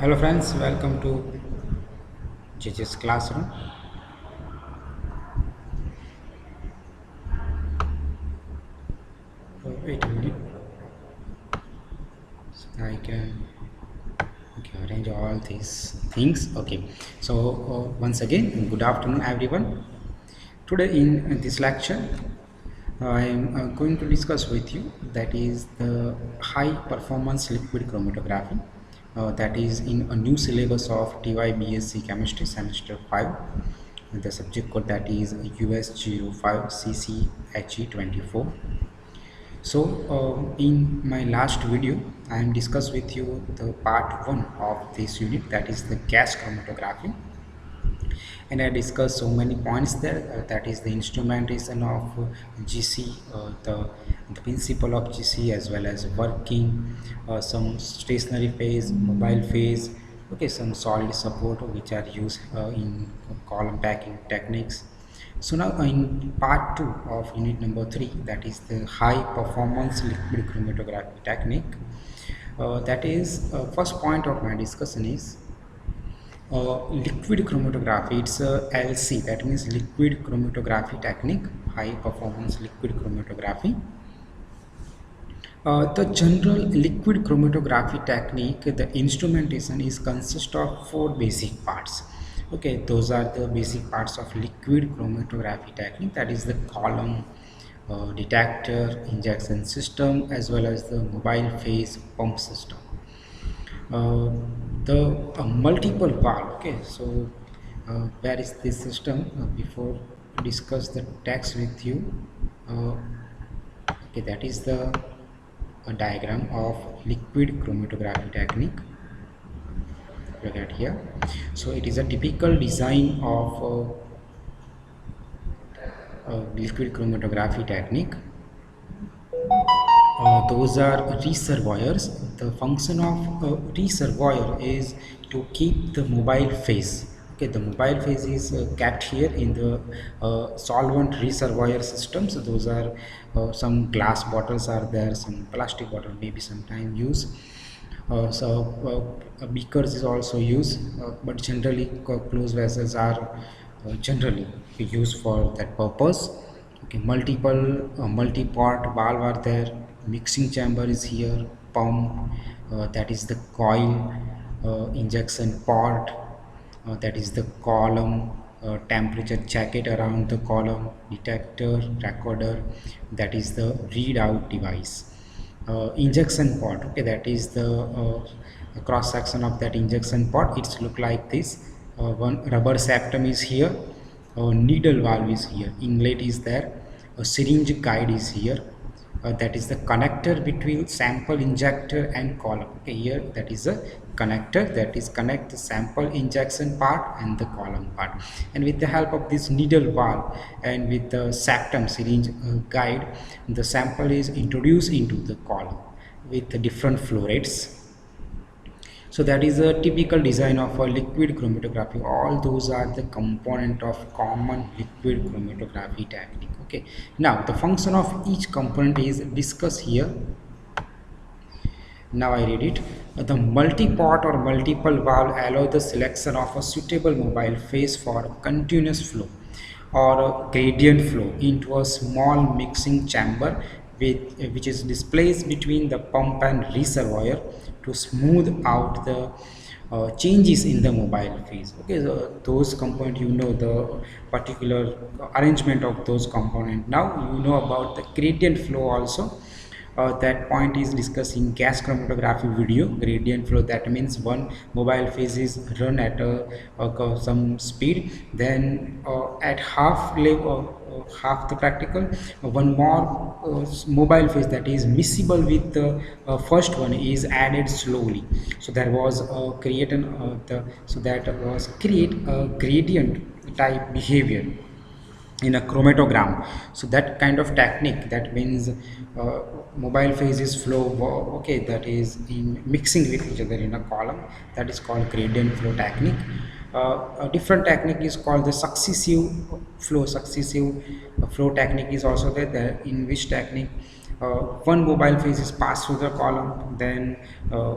Hello friends, welcome to JJ's classroom. Wait a minute, so I can arrange all these things. Okay, so once again, good afternoon everyone. Today in this lecture, I am going to discuss with you that is the high performance liquid chromatography. That is in a new syllabus of TY BSc Chemistry semester 5. The subject code that is US05 CCHE24. So in my last video I am discussed with you the part 1 of this unit, that is the gas chromatography, and I discussed so many points there, that is the instrumentation of GC, the principle of GC, as well as working, some stationary phase, mobile phase, okay, some solid support which are used in column packing techniques. So now in part 2 of unit number 3, that is the high performance liquid chromatography technique, that is first point of my discussion is liquid chromatography. It's a LC, that means liquid chromatography technique, high performance liquid chromatography. The general liquid chromatography technique, the instrumentation is consist of 4 basic parts. Okay, those are the basic parts of liquid chromatography technique, that is the column, detector, injection system, as well as the mobile phase pump system. uh, the multiple valve. Okay, so where is this system? Before discuss the text with you, uh, okay, that is the diagram of liquid chromatography technique. Look at here. So it is a typical design of liquid chromatography technique. Those are reservoirs. The function of reservoir is to keep the mobile phase. Okay, the mobile phase is kept here in the solvent reservoir system. So those are some glass bottles are there, some plastic bottle, maybe sometime use. Beakers is also used, but generally closed vessels are generally used for that purpose. Okay, multiple multi-part valve are there, mixing chamber is here, pump, that is the coil, injection port, that is the column, temperature jacket around the column, detector, recorder, that is the readout device. Injection port, okay, that is the cross section of that injection port. It's look like this. One rubber septum is here, needle valve is here, inlet is there, a syringe guide is here, that is the connector between sample injector and column. Okay, here that is a connector that is connect the sample injection part and the column part, and with the help of this needle valve and with the septum syringe guide, the sample is introduced into the column with the different flow rates. So that is a typical design of a liquid chromatography. All those are the component of common liquid chromatography technique. Okay, now the function of each component is discussed here. Now I read it. The multi-pot or multiple valve allow the selection of a suitable mobile phase for continuous flow or gradient flow into a small mixing chamber which is displaced between the pump and reservoir to smooth out the changes in the mobile phase. Okay, so those components, you know the particular arrangement of those components. Now you know about the gradient flow also. That point is discussed in gas chromatography video. Gradient flow, that means one mobile phase is run at some speed, then at half level, half the practical, one more mobile phase that is miscible with the first one is added slowly. So there was create an so that was create a gradient type behavior in a chromatogram. So that kind of technique, that means mobile phases flow, okay, that is in mixing with each other in a column, that is called gradient flow technique. A different technique is called the successive flow technique is also there, in which technique one mobile phase is passed through the column, then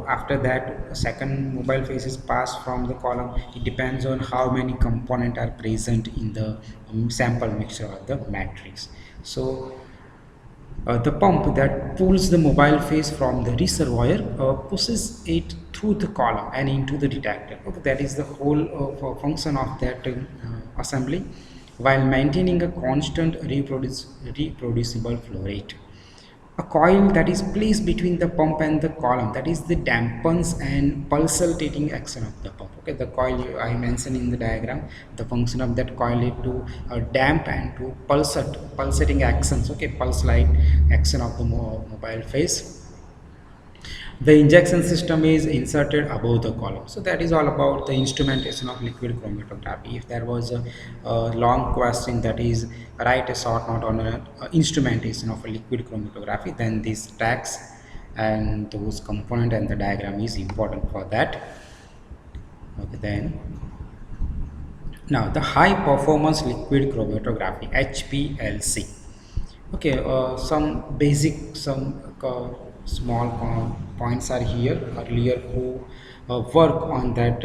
after that a second mobile phase is passed from the column. It depends on how many components are present in the sample mixture of the matrix. So the pump that pulls the mobile phase from the reservoir pushes it through the column and into the detector. Okay, that is the whole function of that assembly, while maintaining a constant reproducible flow rate. A coil that is placed between the pump and the column, that is the dampens and pulsating action of the pump. Okay, the coil I mentioned in the diagram, the function of that coil is to damp and to pulsating actions. Okay, pulse like action of the mobile phase. The injection system is inserted above the column. So that is all about the instrumentation of liquid chromatography. If there was a long question that is write a short note on instrumentation of a liquid chromatography, then this tags and those component and the diagram is important for that. Okay, then now the high performance liquid chromatography, HPLC. Okay, some basic, some small points are here. Earlier who work on that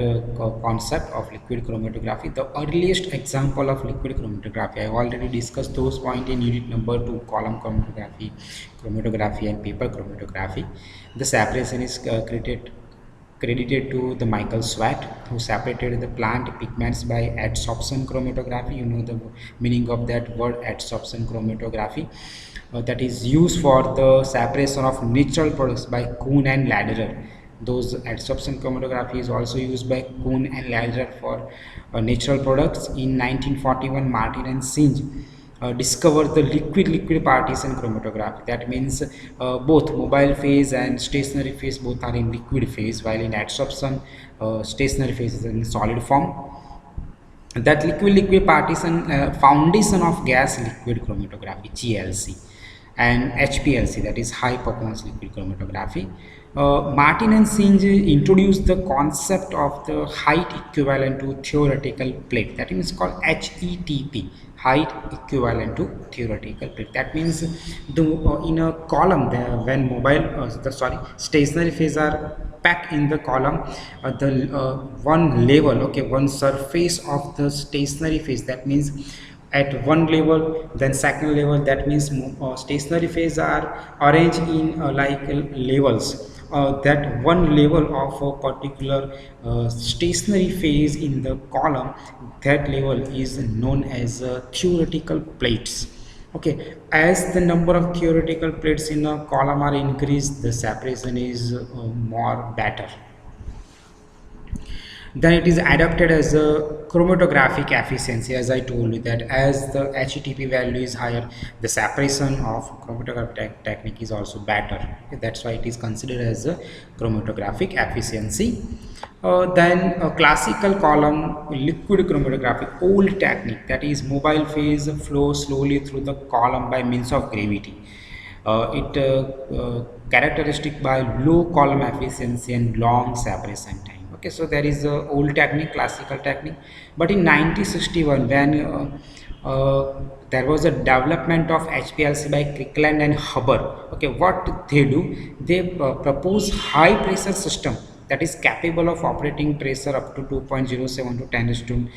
concept of liquid chromatography. The earliest example of liquid chromatography, I already discussed those points in unit number 2, column chromatography and paper chromatography. The separation is credited to the Michael Swart, who separated the plant pigments by adsorption chromatography. You know the meaning of that word, adsorption chromatography. That is used for the separation of natural products by Kuhn and Lederer. Those adsorption chromatography is also used by Kuhn and Lederer for natural products. In 1941, Martin and Singe discovered the liquid partition chromatography. That means both mobile phase and stationary phase both are in liquid phase, while in adsorption stationary phase is in solid form. That liquid partition foundation of gas liquid chromatography, GLC, and HPLC, that is high performance liquid chromatography. Martin and Singe introduced the concept of the height equivalent to theoretical plate, that is called HETP, height equivalent to theoretical plate. That means the in a column there, when stationary phase are packed in the column, the one level, okay, one surface of the stationary phase, that means at one level, then second level, that means stationary phase are arranged in levels. That one level of a particular stationary phase in the column, that level is known as theoretical plates. Okay, as the number of theoretical plates in a column are increased, the separation is more better. Then it is adapted as a chromatographic efficiency. As I told you, that as the HETP value is higher, the separation of chromatographic technique is also better. Okay, that's why it is considered as a chromatographic efficiency. Then a classical column liquid chromatography, old technique, that is mobile phase flow slowly through the column by means of gravity. It characteristic by low column efficiency and long separation time. Okay, so there is a old technique, classical technique. But in 1961, when there was a development of HPLC by Kirkland and Hubbard. Okay, what they do, they propose high pressure system that is capable of operating pressure up to 2.07 to 10 raised to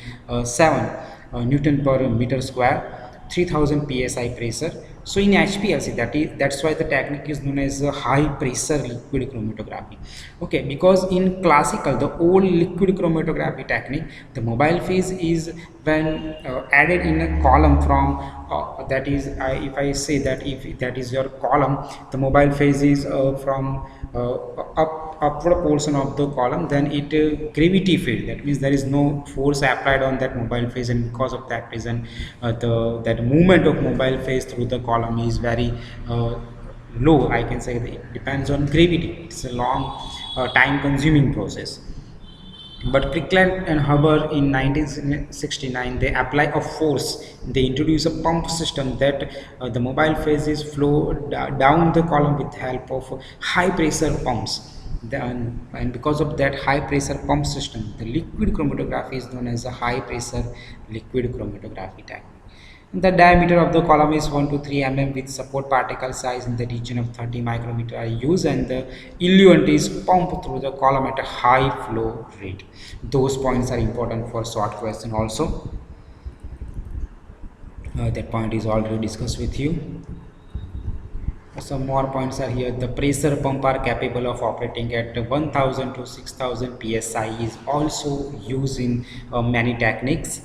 7 Newton per meter square, 3000 psi pressure. So in HPLC, that's why the technique is known as a high pressure liquid chromatography. Okay, because in classical, the old liquid chromatography technique, the mobile phase is when added in a column from that is, if I say that if that is your column, the mobile phase is from upward portion of the column, then it gravity field, that means there is no force applied on that mobile phase, and because of that reason that movement of mobile phase through the column is very low. I can say that it depends on gravity. It's a long time consuming process. But Kirkland and Hubbard in 1969, they apply a force. They introduce a pump system that the mobile phases flow down the column with help of high pressure pumps. And because of that high pressure pump system, the liquid chromatography is known as a high pressure liquid chromatography technique. The diameter of the column is 1 to 3 mm with support particle size in the region of 30 micrometer are used, and the eluent is pumped through the column at a high flow rate. Those points are important for short question also. That point is already discussed with you. Some more points are here. The pressure pump are capable of operating at 1000 to 6000 psi is also used in many techniques.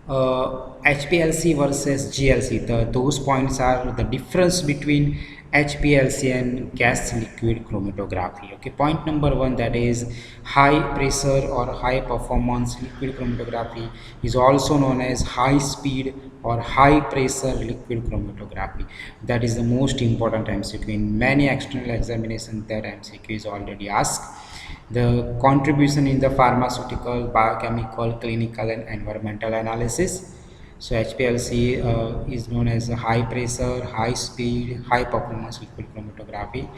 HPLC versus GLC, those points are the difference between HPLC and gas liquid chromatography. Okay, point number one, that is high pressure or high performance liquid chromatography is also known as high speed or high pressure liquid chromatography. That is the most important MCQ in many external examinations. That MCQ is already asked. The contribution in the pharmaceutical, biochemical, clinical and environmental analysis. So HPLC is known as high pressure, high speed, high performance liquid chromatography.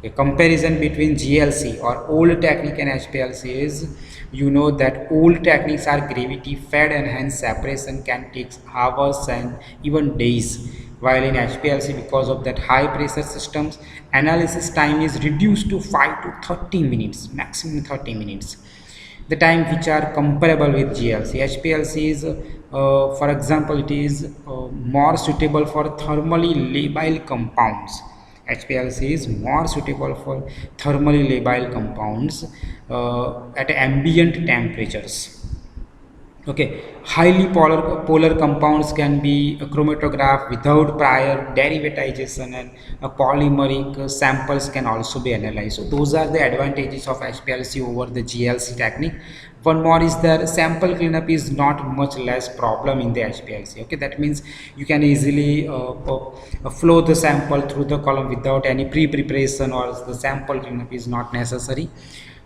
A comparison between GLC or old technique and HPLC is, you know that old techniques are gravity fed and hence separation can take hours and even days, while in HPLC, because of that high pressure systems, analysis time is reduced to 5 to 30 minutes, maximum 30 minutes, the time which are comparable with GLC. HPLC is, for example, it is more suitable for thermally labile compounds. HPLC is more suitable for thermally labile compounds at ambient temperatures. Okay, highly polar compounds can be chromatographed without prior derivatization, and polymeric samples can also be analyzed. So those are the advantages of HPLC over the GLC technique. One more is that sample cleanup is not much less problem in the HPLC. Okay, that means you can easily flow the sample through the column without any pre-preparation, or the sample cleanup is not necessary.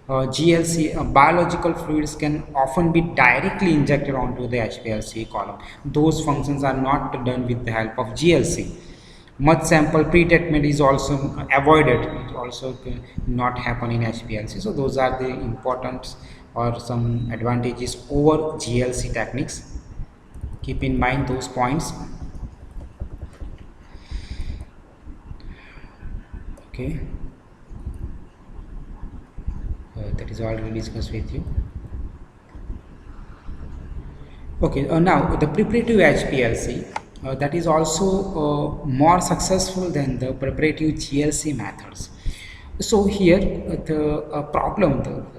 GLC biological fluids can often be directly injected onto the HPLC column. Those functions are not done with the help of GLC. Much sample pre-treatment is also avoided. It also not happen in HPLC. So those are the important or some advantages over GLC techniques. Keep in mind those points. Okay. That is already discussed with you. Okay, now the preparative HPLC, that is also more successful than the preparative GLC methods. So here the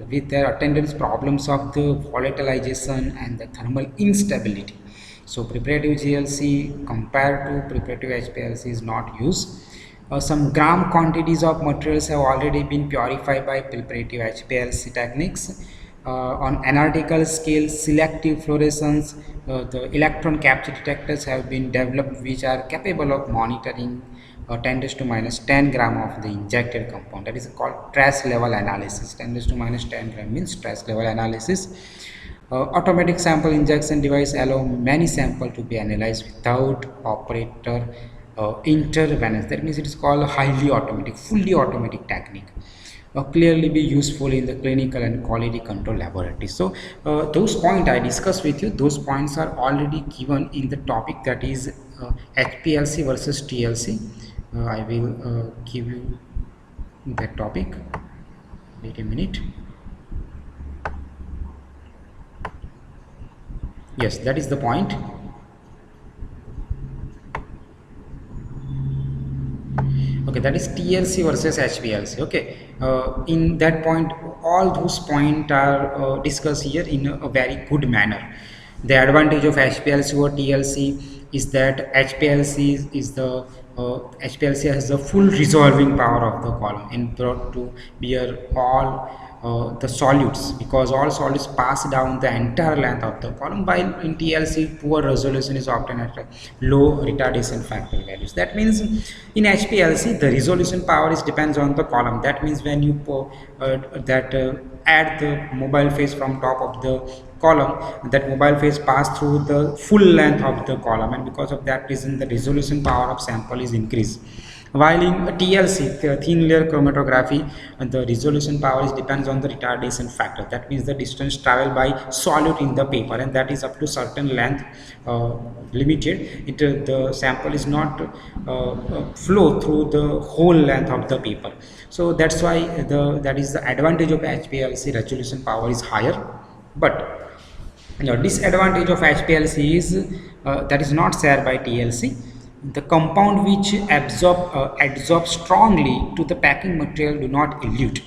with their attendance problems of the volatilization and the thermal instability. So preparative GLC compared to preparative HPLC is not used. Some gram quantities of materials have already been purified by preparative HPLC techniques. On analytical scale, selective fluorescence, the electron capture detectors have been developed which are capable of monitoring 10 to minus 10 gram of the injected compound. That is called trace level analysis. 10 to minus 10 gram means trace level analysis. Automatic sample injection device allow many samples to be analyzed without operator intervention. That means it is called a highly automatic, fully automatic technique. Clearly be useful in the clinical and quality control laboratory. So those points I discussed with you, those points are already given in the topic, that is HPLC versus TLC. I will give you that topic. Wait a minute. Yes, that is the point. Okay, that is TLC versus HPLC. Okay, in that point, all those points are discussed here in a very good manner. The advantage of HPLC over TLC is that HPLC has the full resolving power of the column and brought to bear all the solutes, because all solutes pass down the entire length of the column, while in TLC poor resolution is obtained at low retardation factor values. That means in HPLC the resolution power is depends on the column. That means when you add the mobile phase from top of the column, that mobile phase pass through the full length of the column, and because of that reason the resolution power of sample is increased. While in TLC, the thin layer chromatography, the resolution power is depends on the retardation factor. That means the distance traveled by solute in the paper, and that is up to certain length uh, limited. The sample is not flow through the whole length of the paper. So that's why that is the advantage of HPLC. Resolution power is higher, but the disadvantage of HPLC is that is not shared by TLC. The compound which absorb strongly to the packing material do not elute,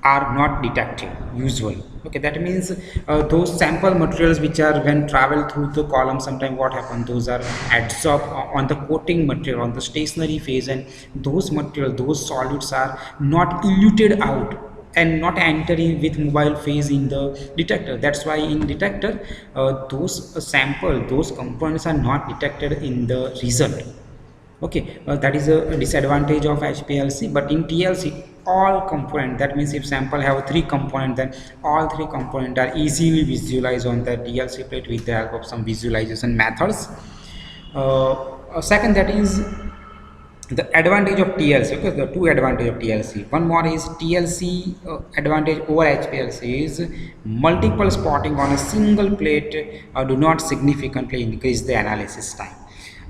are not detected usually. Okay, that means those sample materials which are when travel through the column, sometime what happen, those are adsorbed on the coating material on the stationary phase, and those material, those solutes are not eluted out and not entering with mobile phase in the detector. That's why in detector those sample, those components are not detected in the result. Okay, that is a disadvantage of HPLC. But in TLC, all component, that means if sample have three component, then all three component are easily visualized on the TLC plate with the help of some visualization methods. Second, that is the advantage of TLC. Okay, the two advantage of TLC. One more is TLC advantage over HPLC is multiple spotting on a single plate do not significantly increase the analysis time.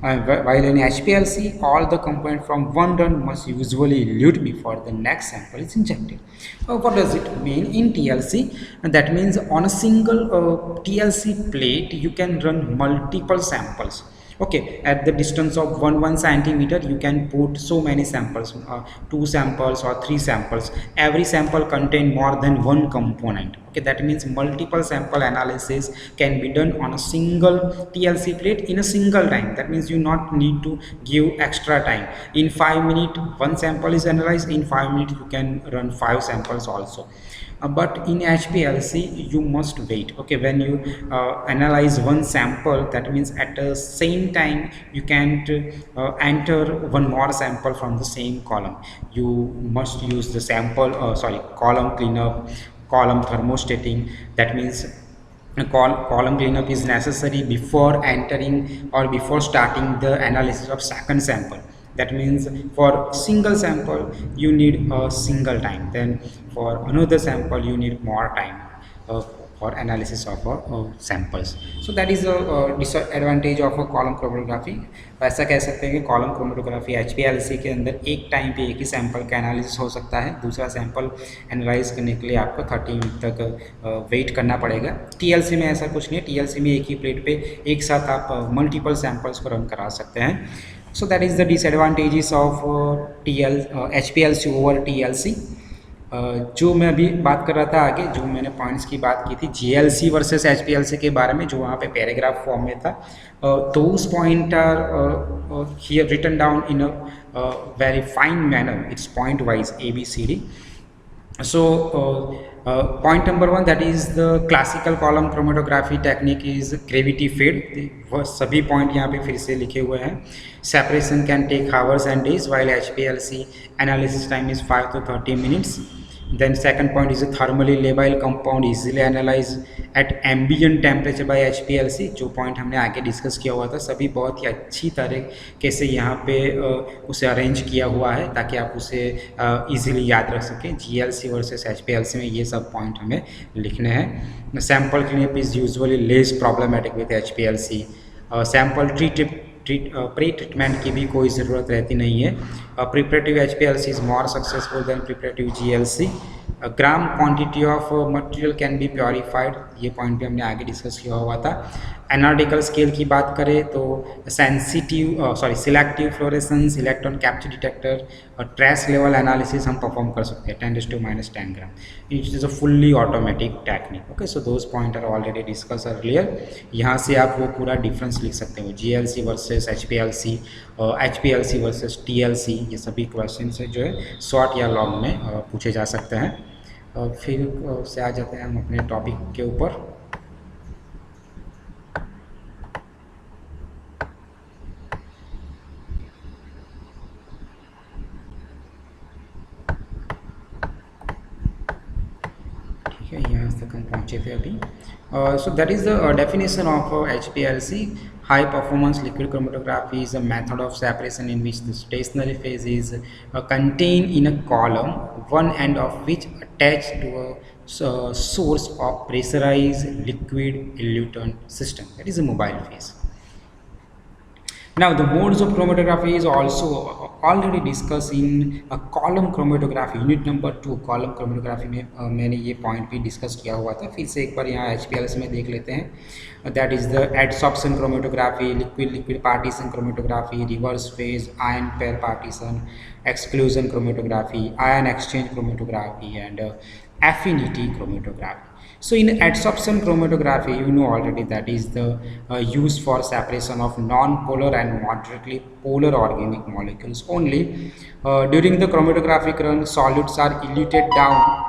While in HPLC, all the component from one run must usually elute before the next sample is injected. What does it mean in TLC? That means on a single TLC plate, you can run multiple samples. Okay, at the distance of 1 centimeter you can put so many samples, two samples or three samples. Every sample contain more than one component. Okay, that means multiple sample analysis can be done on a single TLC plate in a single time. That means you not need to give extra time. In 5 minutes one sample is analyzed, in 5 minutes you can run five samples also. But in HPLC you must wait. Okay, when you analyze one sample, that means at the same time you can't enter one more sample from the same column. You must use the sample column cleanup, column thermostating. That means a column cleanup is necessary before entering or before starting the analysis of second sample. That means for single sample you need a single time, then for another sample you need more time uh, for analysis of samples. So that is a disadvantage of a column chromatography. ऐसा कह सकते हैं कि column chromatography HPLC के अंदर एक time पे एक ही सैंपल का एनालिसिस हो सकता है, दूसरा सैंपल एनालाइज करने के लिए आपको 30 मिनट तक वेट करना पड़ेगा. TLC में ऐसा कुछ नहीं है. TLC में एक ही प्लेट पे एक साथ आप मल्टीपल सैंपल्स को रन करा सकते हैं. So that is the disadvantages of HPLC over TLC. जो मैं अभी बात कर रहा था आगे, जो मैंने पॉइंट्स की बात की थी GLC वर्सेस HPLC के बारे में, जो वहाँ पे पैराग्राफ फॉर्म में था, those point are here written down in a very fine manner. It's point wise ABCD. So point number one, that is the classical column chromatography technique is gravity fed. वह सभी point यहाँ पे फिर से लिखे हुए हैं. Separation can take hours and days, while HPLC analysis time is 5 to 30 minutes. Then second point is a thermally labile compound easily analyzed at ambient temperature by HPLC. जो पॉइंट हमने आगे डिस्कस किया हुआ था, सभी बहुत ही अच्छी तरीके से यहाँ पे उसे अरेंज किया हुआ है ताकि आप उसे इजीली याद रख सकें. GLC वर्सेस HPLC में ये सब पॉइंट हमें लिखने हैं. Sample cleanup is usually less problematic with HPLC. Sample pre treatment की भी कोई ज़रूरत रहती नहीं है. Preparative HPLC is more successful than preparative GLC. Gram quantity of material can be purified, ये पॉइंट भी हमने आगे डिस्कस किया हुआ था. एनालिटिकल स्केल की बात करें तो selective fluorescence, electron capture detector और ट्रेस लेवल एनालिसिस हम परफॉर्म कर सकते हैं 10⁻⁻10 gram. It is a fully automatic technique. Okay, so those point are already discuss earlier. यहाँ से आप वो पूरा डिफरेंस लिख सकते हो, GLC versus HPLC, HPLC versus TLC. ये सभी क्वेश्चन से जो है शॉर्ट या लॉन्ग में पूछे जा सकते हैं. फिर से आ जाते हैं हम अपने टॉपिक के ऊपर. ठीक है, यहाँ से पहुंचे थे अभी. So that is the definition of HPLC. High performance liquid chromatography is a method of separation in which the stationary phase is contained in a column, one end of which attached to a source of pressurized liquid elutant system. That is a mobile phase. Now the modes of chromatography is also already discussed in a column chromatography unit number 2. column chromatography में मैंने ये point भी discuss किया हुआ था. फिर से एक बार यहाँ HPLC में देख लेते हैं. That is the adsorption chromatography, liquid partition chromatography, reverse phase, ion pair partition, exclusion chromatography, ion exchange chromatography, and affinity chromatography. So in adsorption chromatography, you know already that is the use for separation of non-polar and moderately polar organic molecules only. During the chromatographic run, solids are eluted down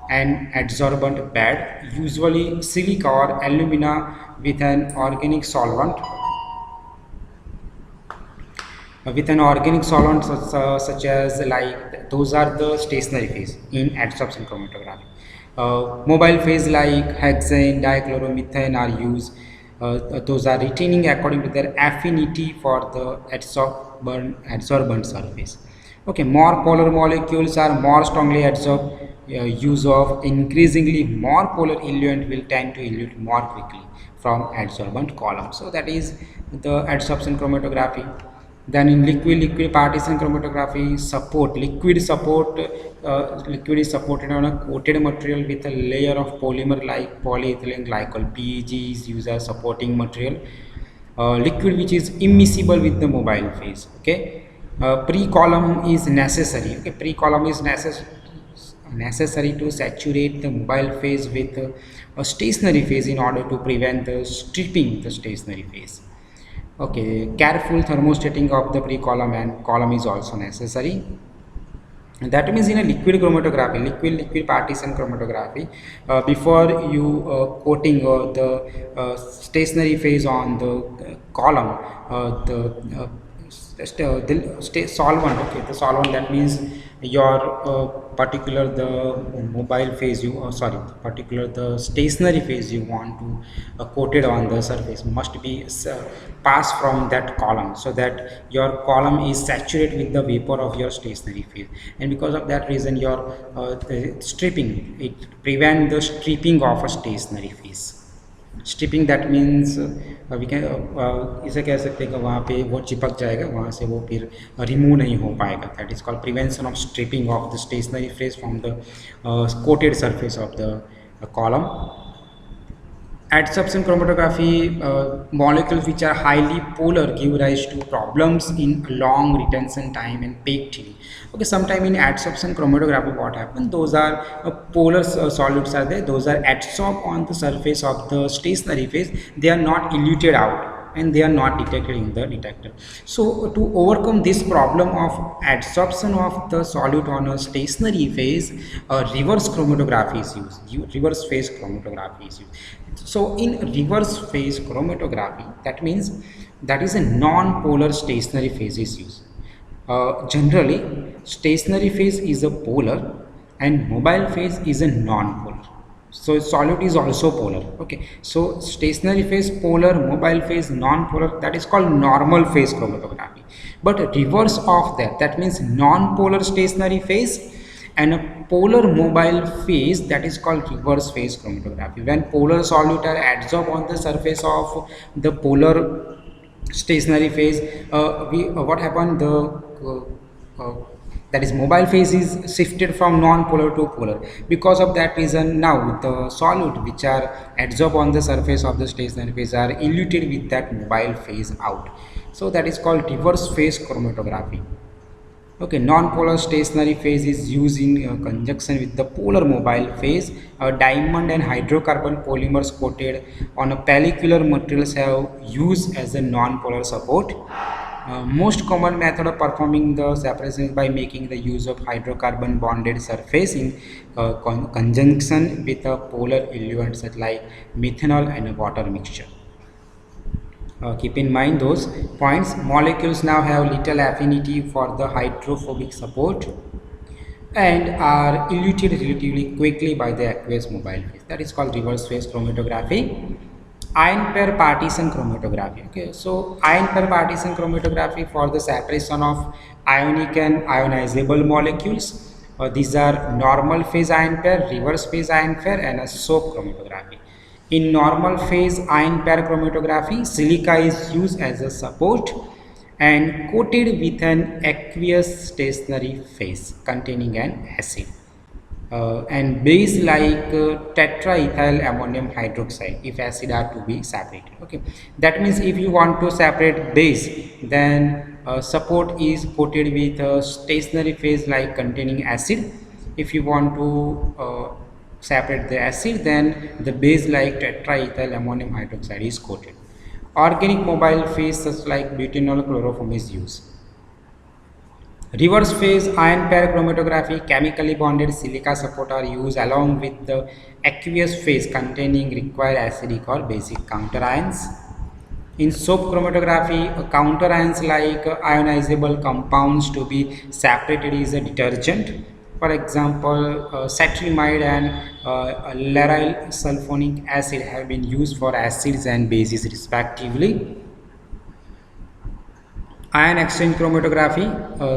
an adsorbent bed, usually silica or alumina with an organic solvent. Such as like those are the stationary phase in adsorption chromatography. Mobile phase like hexane, dichloromethane are used. Those are retaining according to their affinity for the adsorbent surface. Okay, more polar molecules are more strongly adsorbed. Use of increasingly more polar eluent will tend to elute more quickly from adsorbent column. So that is the adsorption chromatography. Then in liquid partition chromatography, liquid is supported on a coated material with a layer of polymer like polyethylene glycol. PEG is used as supporting material. Liquid which is immiscible with the mobile phase. Okay, pre-column is necessary. Okay, pre-column is necessary to saturate the mobile phase with a stationary phase in order to prevent the stripping the stationary phase. Okay, careful thermostating of the pre-column and column is also necessary. And that means in a liquid chromatography, liquid partition chromatography, before you coating the stationary phase on the column, the solvent. Okay, the solvent, that means your particular the mobile phase particular the stationary phase you want to coated on the surface must be passed from that column, so that your column is saturated with the vapor of your stationary phase, and because of that reason your stripping, it prevent the stripping of a stationary phase. Stripping that means we can इसे कह सकते हैं कि वहाँ पे वो चिपक जाएगा, वहाँ से वो फिर रिमूव नहीं हो पाएगा. That is called prevention of stripping of the stationary phase from the coated surface of the column. Adsorption chromatography, molecules which are highly polar give rise to problems in long retention time and peak thinning. Okay, sometime in adsorption chromatography what happens, those are polar solids are there, those are adsorbed on the surface of the stationary phase, they are not eluted out and they are not detected in the detector. So to overcome this problem of adsorption of the solute on a stationary phase, reverse chromatography is used. Reverse phase chromatography is used. So in reverse phase chromatography, that means that is a non-polar stationary phase is used. Generally stationary phase is a polar and mobile phase is a non-polar. So solute is also polar. Okay, so stationary phase polar, mobile phase non-polar, that is called normal phase chromatography. But reverse of that, that means non-polar stationary phase and a polar mobile phase, that is called reverse phase chromatography. When polar solute are adsorbed on the surface of the polar stationary phase, what happened, that is mobile phase is shifted from non-polar to polar. Because of that reason, now the solute which are adsorbed on the surface of the stationary phase are eluted with that mobile phase out. So that is called reverse phase chromatography. Okay, non-polar stationary phase is used in conjunction with the polar mobile phase. Diamond and hydrocarbon polymers coated on a pellicular materials have used as a non-polar support. Most common method of performing the separation is by making the use of hydrocarbon bonded surface in conjunction with a polar eluent such like methanol and a water mixture. Keep in mind those points. Molecules now have little affinity for the hydrophobic support. and are eluted relatively quickly by the aqueous mobile phase. That is called reverse phase chromatography. Ion pair partition chromatography. Okay, so ion pair partition chromatography for the separation of ionic and ionizable molecules. These are normal phase ion pair, reverse phase ion pair, and a soap chromatography. In normal phase ion pair chromatography, silica is used as a support and coated with an aqueous stationary phase containing an acid. And base like tetraethyl ammonium hydroxide if acid are to be separated. Okay, that means if you want to separate base, then support is coated with a stationary phase like containing acid. If you want to separate the acid, then the base like tetraethyl ammonium hydroxide is coated. Organic mobile phase such like butanol chloroform is used. Reverse phase ion pair chromatography, chemically bonded silica support are used along with the aqueous phase containing required acidic or basic counterions. In soap chromatography, counterions like ionizable compounds to be separated is a detergent. For example, cetrimide and laryl sulfonic acid have been used for acids and bases respectively. Ion exchange chromatography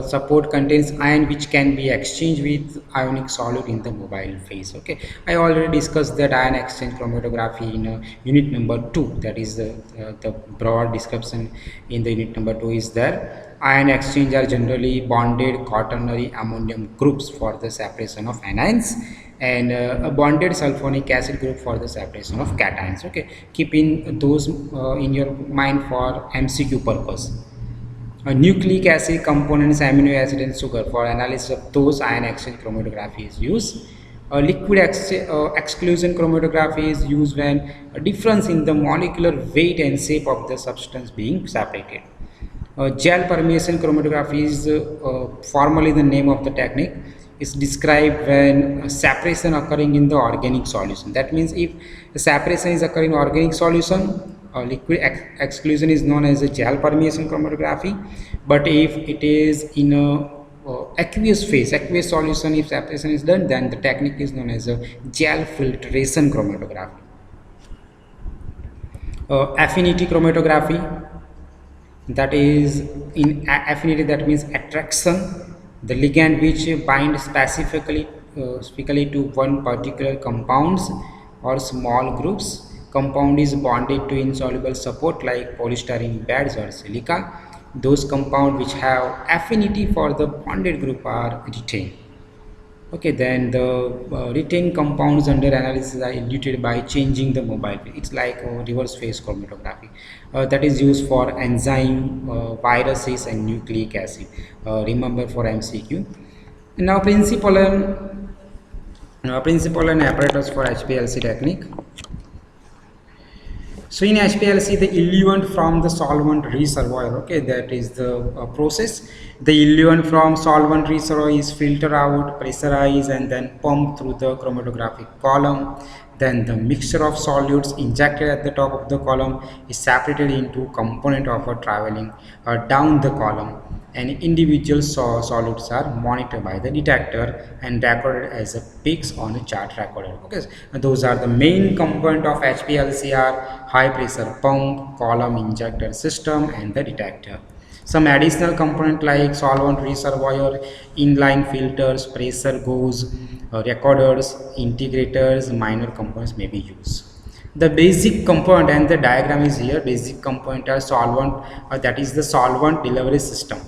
support contains ion which can be exchanged with ionic solute in the mobile phase. Okay, I already discussed that ion exchange chromatography in unit number 2. That is the broad description in the unit number 2 is there. Ion exchange are generally bonded quaternary ammonium groups for the separation of anions, and a bonded sulfonic acid group for the separation of cations. Okay, keeping those in your mind for MCQ purpose. Nucleic acid components, amino acid and sugar for analysis of those ion exchange chromatography is used. Liquid exclusion chromatography is used when a difference in the molecular weight and shape of the substance being separated. Gel permeation chromatography is formally the name of the technique. Is described when separation occurring in the organic solution. That means if the separation is occurring in organic solution, liquid exclusion is known as a gel permeation chromatography. But if it is in a aqueous phase, aqueous solution, if separation is done, then the technique is known as a gel filtration chromatography. Affinity chromatography, that is in affinity, that means attraction, the ligand which bind specifically to one particular compounds or small groups. Compound is bonded to insoluble support like polystyrene beds or silica. Those compounds which have affinity for the bonded group are retained. Okay, then the retained compounds under analysis are eluted by changing the mobile phase. It's like reverse phase chromatography that is used for enzyme, viruses and nucleic acid. Remember for MCQ. Now principle and apparatus for HPLC technique. So in HPLC, the eluent from the solvent reservoir, okay, that is the process. The eluent from solvent reservoir is filtered out, pressurized, and then pumped through the chromatographic column. Then the mixture of solutes injected at the top of the column is separated into component of a traveling down the column, and individual solutes are monitored by the detector and recorded as a peaks on a chart recorder. Okay, so those are the main component of HPLC are high pressure pump, column injector system, and the detector. Some additional component like solvent reservoir, inline filters, pressure gauge, recorders, integrators, minor components may be used. The basic component, and the diagram is here. Basic component are solvent, that is the solvent delivery system.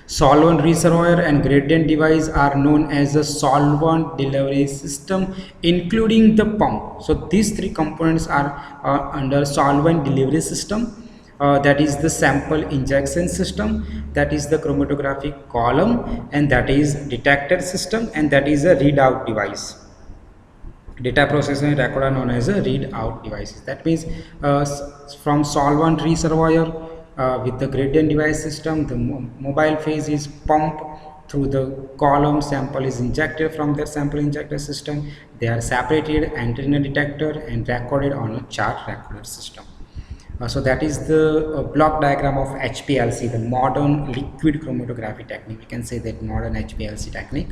Solvent reservoir and gradient device are known as the solvent delivery system, including the pump. So these three components are under solvent delivery system. That is the sample injection system, that is the chromatographic column, and that is detector system, and that is a readout device. Data processing record are known as a readout devices. That means from solvent reservoir with the gradient device system, the mobile phase is pumped through the column, sample is injected from the sample injector system, they are separated, entered in a detector and recorded on a chart recorder system. So that is the block diagram of HPLC, the modern liquid chromatography technique. We can say that modern HPLC technique.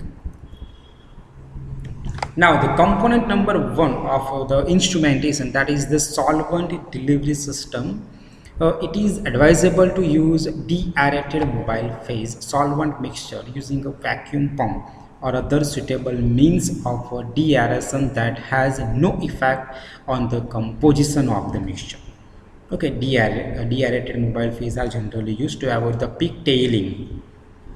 Now the component number one of the instrumentation, that is the solvent delivery system. It is advisable to use deaerated mobile phase solvent mixture using a vacuum pump or other suitable means of deaeration that has no effect on the composition of the mixture. Okay, deaerated mobile phase are generally used to avoid the peak tailing.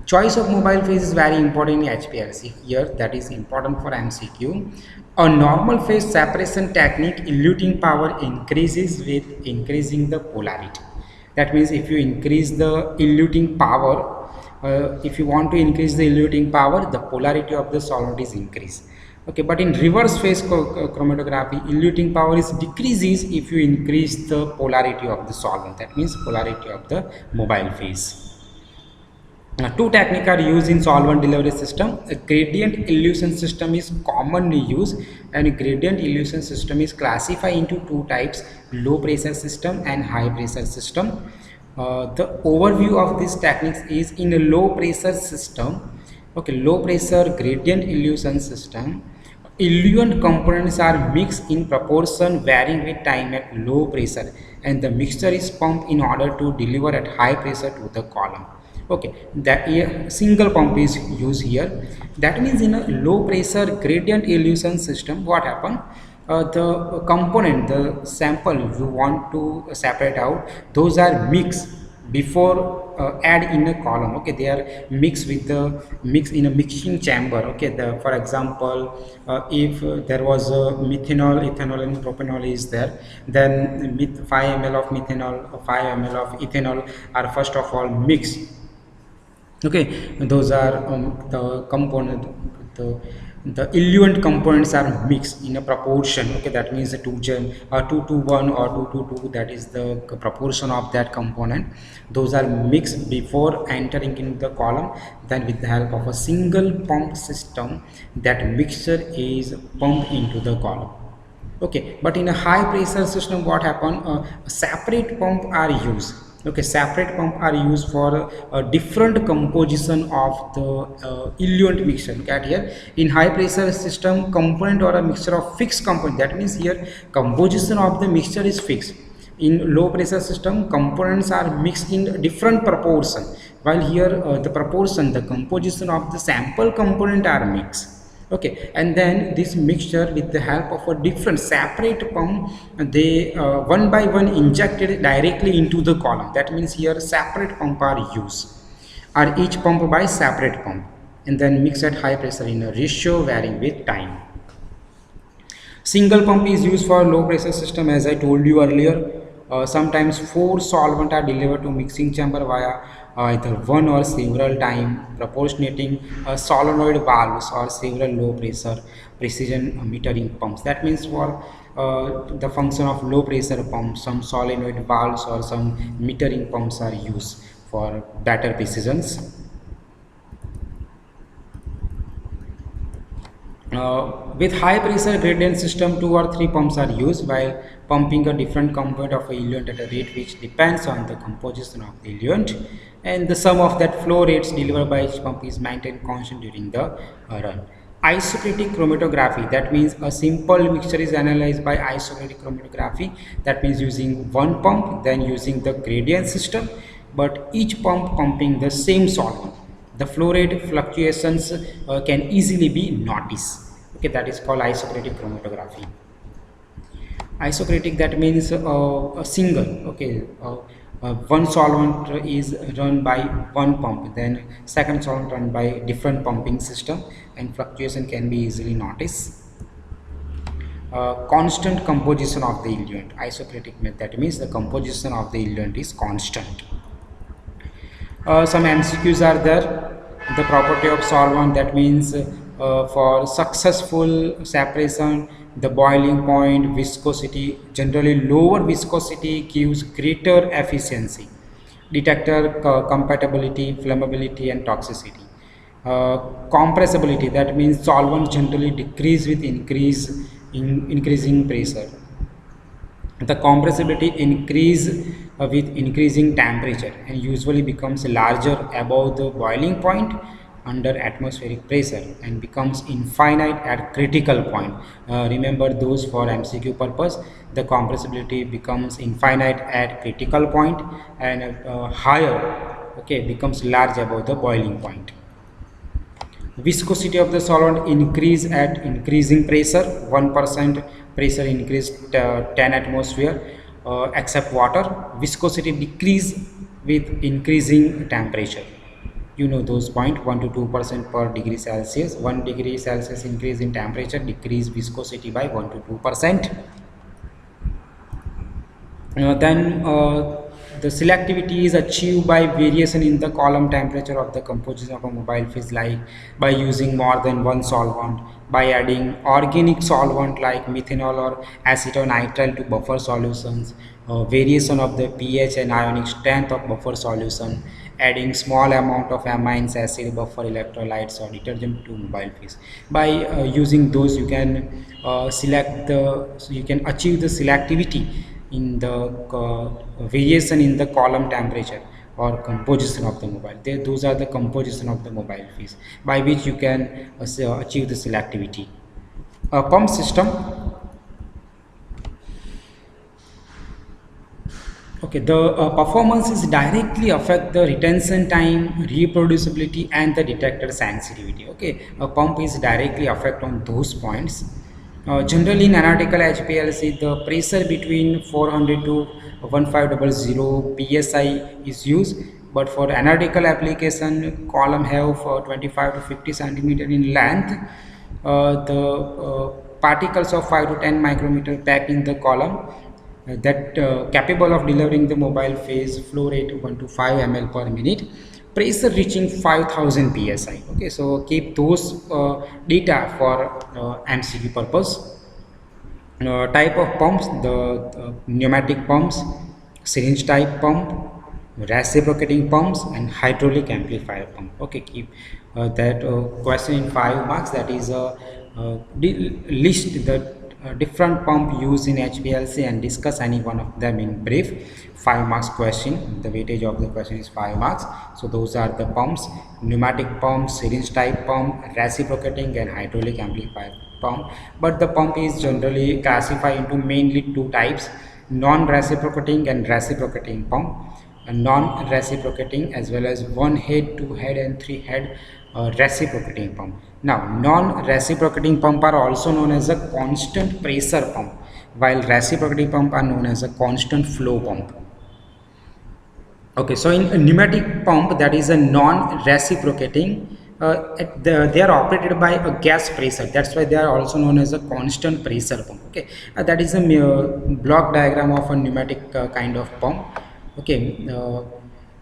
Choice of mobile phase is very important in HPLC. Here, that is important for MCQ. A normal phase separation technique, eluting power increases with increasing the polarity. That means if you increase the eluting power, if you want to increase the eluting power, the polarity of the solvent is increased. Okay, but in reverse phase chromatography, eluting power is decreases if you increase the polarity of the solvent. That means polarity of the mobile phase. Two techniques are used in solvent delivery system. A gradient elution system is commonly used, and gradient elution system is classified into two types: low pressure system and high pressure system. The overview of these techniques is in a low pressure system. Okay, low pressure gradient elution system. Eluent components are mixed in proportion varying with time at low pressure, and the mixture is pumped in order to deliver at high pressure to the column. Okay, that a single pump is used here. That means in a low pressure gradient elution system, what happen, the component, the sample you want to separate out, those are mixed before add in a column. Okay, they are mixed with the mix in a mixing chamber. Okay, the for example, if there was a methanol, ethanol and propanol is there, then 5 ml of methanol, 5 ml of ethanol are first of all mixed. Okay, those are the component, the eluent components are mixed in a proportion. Okay, that means the 2 to 1 or 2 to 2, that is the proportion of that component. Those are mixed before entering into the column. Then with the help of a single pump system, that mixture is pumped into the column. Okay, but in a high pressure system, what happen, separate pump are used. Okay, separate pump are used for a different composition of the eluent mixture. Look at here, in high pressure system, component or a mixture of fixed component. That means here composition of the mixture is fixed. In low pressure system, components are mixed in different proportion, while here the proportion, the composition of the sample component are mixed. Okay, and then this mixture with the help of a different separate pump, they one by one injected directly into the column. That means here separate pump are used, or each pump by separate pump, and then mix at high pressure in a ratio varying with time. Single pump is used for low pressure system, as I told you earlier. Sometimes 4 solvent are delivered to mixing chamber via either one or several time proportionating solenoid valves or several low pressure precision metering pumps. That means for the function of low pressure pumps, some solenoid valves or some metering pumps are used for better precisions. With high pressure gradient system, 2 or 3 pumps are used while pumping a different component of a eluent at a rate which depends on the composition of the eluent, and the sum of that flow rates delivered by each pump is maintained constant during the run. Isochromatic chromatography, that means a simple mixture is analyzed by isochromatic chromatography. That means using one pump, then using the gradient system, but each pump pumping the same solvent. The flow rate fluctuations can easily be noticed. Okay, that is called isochromatic chromatography. Isochromatic, that means a single, okay, one solvent is run by one pump, then second solvent run by different pumping system, and fluctuation can be easily noticed. Constant composition of the eluent, isochromatic method, that means the composition of the eluent is constant. Some MCQs are there. The property of solvent, that means for successful separation, the boiling point, viscosity, generally lower viscosity gives greater efficiency. Detector compatibility, flammability and toxicity. Compressibility, that means solvent generally decrease with increasing pressure. The compressibility increase with increasing temperature and usually becomes larger above the boiling point under atmospheric pressure and becomes infinite at critical point. Remember those for MCQ purpose. The compressibility becomes infinite at critical point and higher, okay, becomes large above the boiling point. Viscosity of the solvent increase at increasing pressure. 1% pressure increased 10 atmosphere except water. Viscosity decrease with increasing temperature. You know those point, 1 to 2% per degree Celsius. 1 degree Celsius increase in temperature decrease viscosity by 1 to 2%. Then the selectivity is achieved by variation in the column temperature of the composition of a mobile phase, like by using more than one solvent, by adding organic solvent like methanol or acetonitrile to buffer solutions, variation of the pH and ionic strength of buffer solution, adding small amount of amines acid, buffer electrolytes or detergent to mobile phase. By using those you can you can achieve the selectivity in the variation in the column temperature or composition of the mobile. Those are the composition of the mobile phase by which you can achieve the selectivity. A pump system. Okay, the performance is directly affect the retention time, reproducibility and the detector sensitivity. Okay, a pump is directly affect on those points. Generally in analytical HPLC, the pressure between 400 to 1500 psi is used, but for analytical application, column have 25 to 50 centimeter in length. The particles of 5 to 10 micrometer packed in the column that capable of delivering the mobile phase flow rate 1 to 5 ml per minute, pressure reaching 5000 psi. Okay, so keep those data for MCQ purpose. Type of pumps: the pneumatic pumps, syringe type pump, reciprocating pumps and hydraulic amplifier pump. Okay, keep that question in 5 marks. That is list the different pump used in HPLC and discuss any one of them in brief. 5 marks question. The weightage of the question is 5 marks. So those are the pumps: pneumatic pump, syringe type pump, reciprocating and hydraulic amplifier pump. But the pump is generally classified into mainly two types: non-reciprocating and reciprocating pump. A non-reciprocating as well as one head, two head and three head reciprocating pump. Now non-reciprocating pump are also known as a constant pressure pump, while reciprocating pump are known as a constant flow pump. Okay, so in a pneumatic pump, that is a non-reciprocating, they are operated by a gas pressure. That's why they are also known as a constant pressure pump. Okay, that is a block diagram of a pneumatic kind of pump. Okay,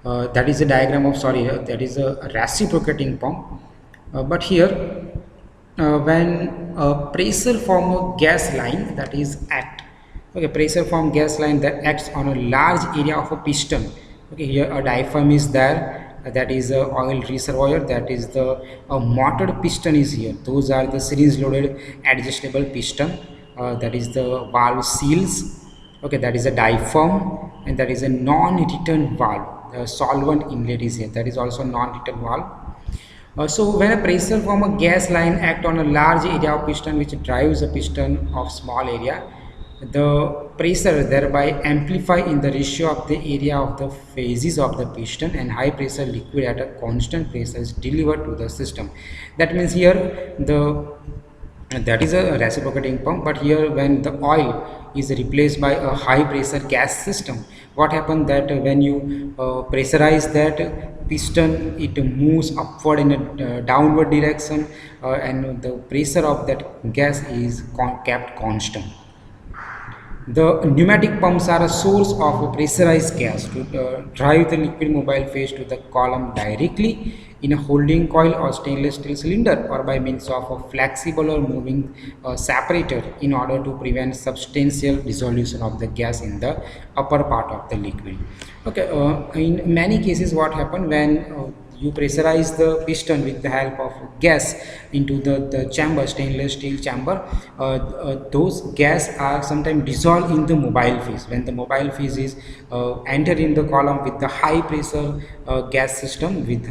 that is a diagram of, sorry, that is a reciprocating pump. But here when pressure from a gas line, that is act, okay, pressure from gas line that acts on a large area of a piston. Okay, here a diaphragm is there, that is a oil reservoir, that is the motored piston is here. Those are the syringe loaded adjustable piston, that is the valve seals. Okay, that is a diaphragm, and that is a non-return valve. The solvent inlet is here, that is also non-return valve. So when a pressure from a gas line act on a large area of piston which drives a piston of small area, the pressure thereby amplify in the ratio of the area of the phases of the piston, and high pressure liquid at a constant pressure is delivered to the system. That means here that is a reciprocating pump. But here when the oil is replaced by a high pressure gas system, what happens that when you pressurize that piston, it moves upward in a downward direction, and the pressure of that gas is kept constant. The pneumatic pumps are a source of pressurized gas to drive the liquid mobile phase to the column directly in a holding coil or stainless steel cylinder, or by means of a flexible or moving separator, in order to prevent substantial dissolution of the gas in the upper part of the liquid. Okay, in many cases what happen when you pressurize the piston with the help of gas into the chamber, stainless steel chamber. Those gas are sometimes dissolved in the mobile phase. When the mobile phase is entered in the column with the high pressure gas system with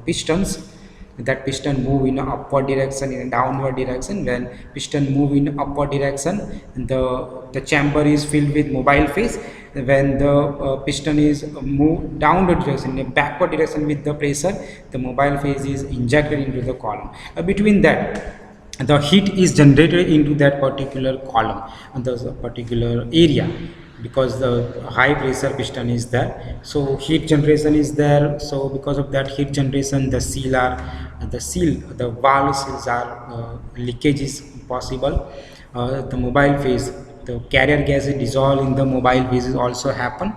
pistons, that piston move in upward direction, in a downward direction. When piston move in upward direction, the chamber is filled with mobile phase. When the piston is move downward direction, in a backward direction with the pressure, the mobile phase is injected into the column. Between that, the heat is generated into that particular column and the particular area, because the high pressure piston is there, so heat generation is there. So because of that heat generation, the valve seals are leakage is possible. The mobile phase, the carrier gas is dissolved in the mobile phase is also happen.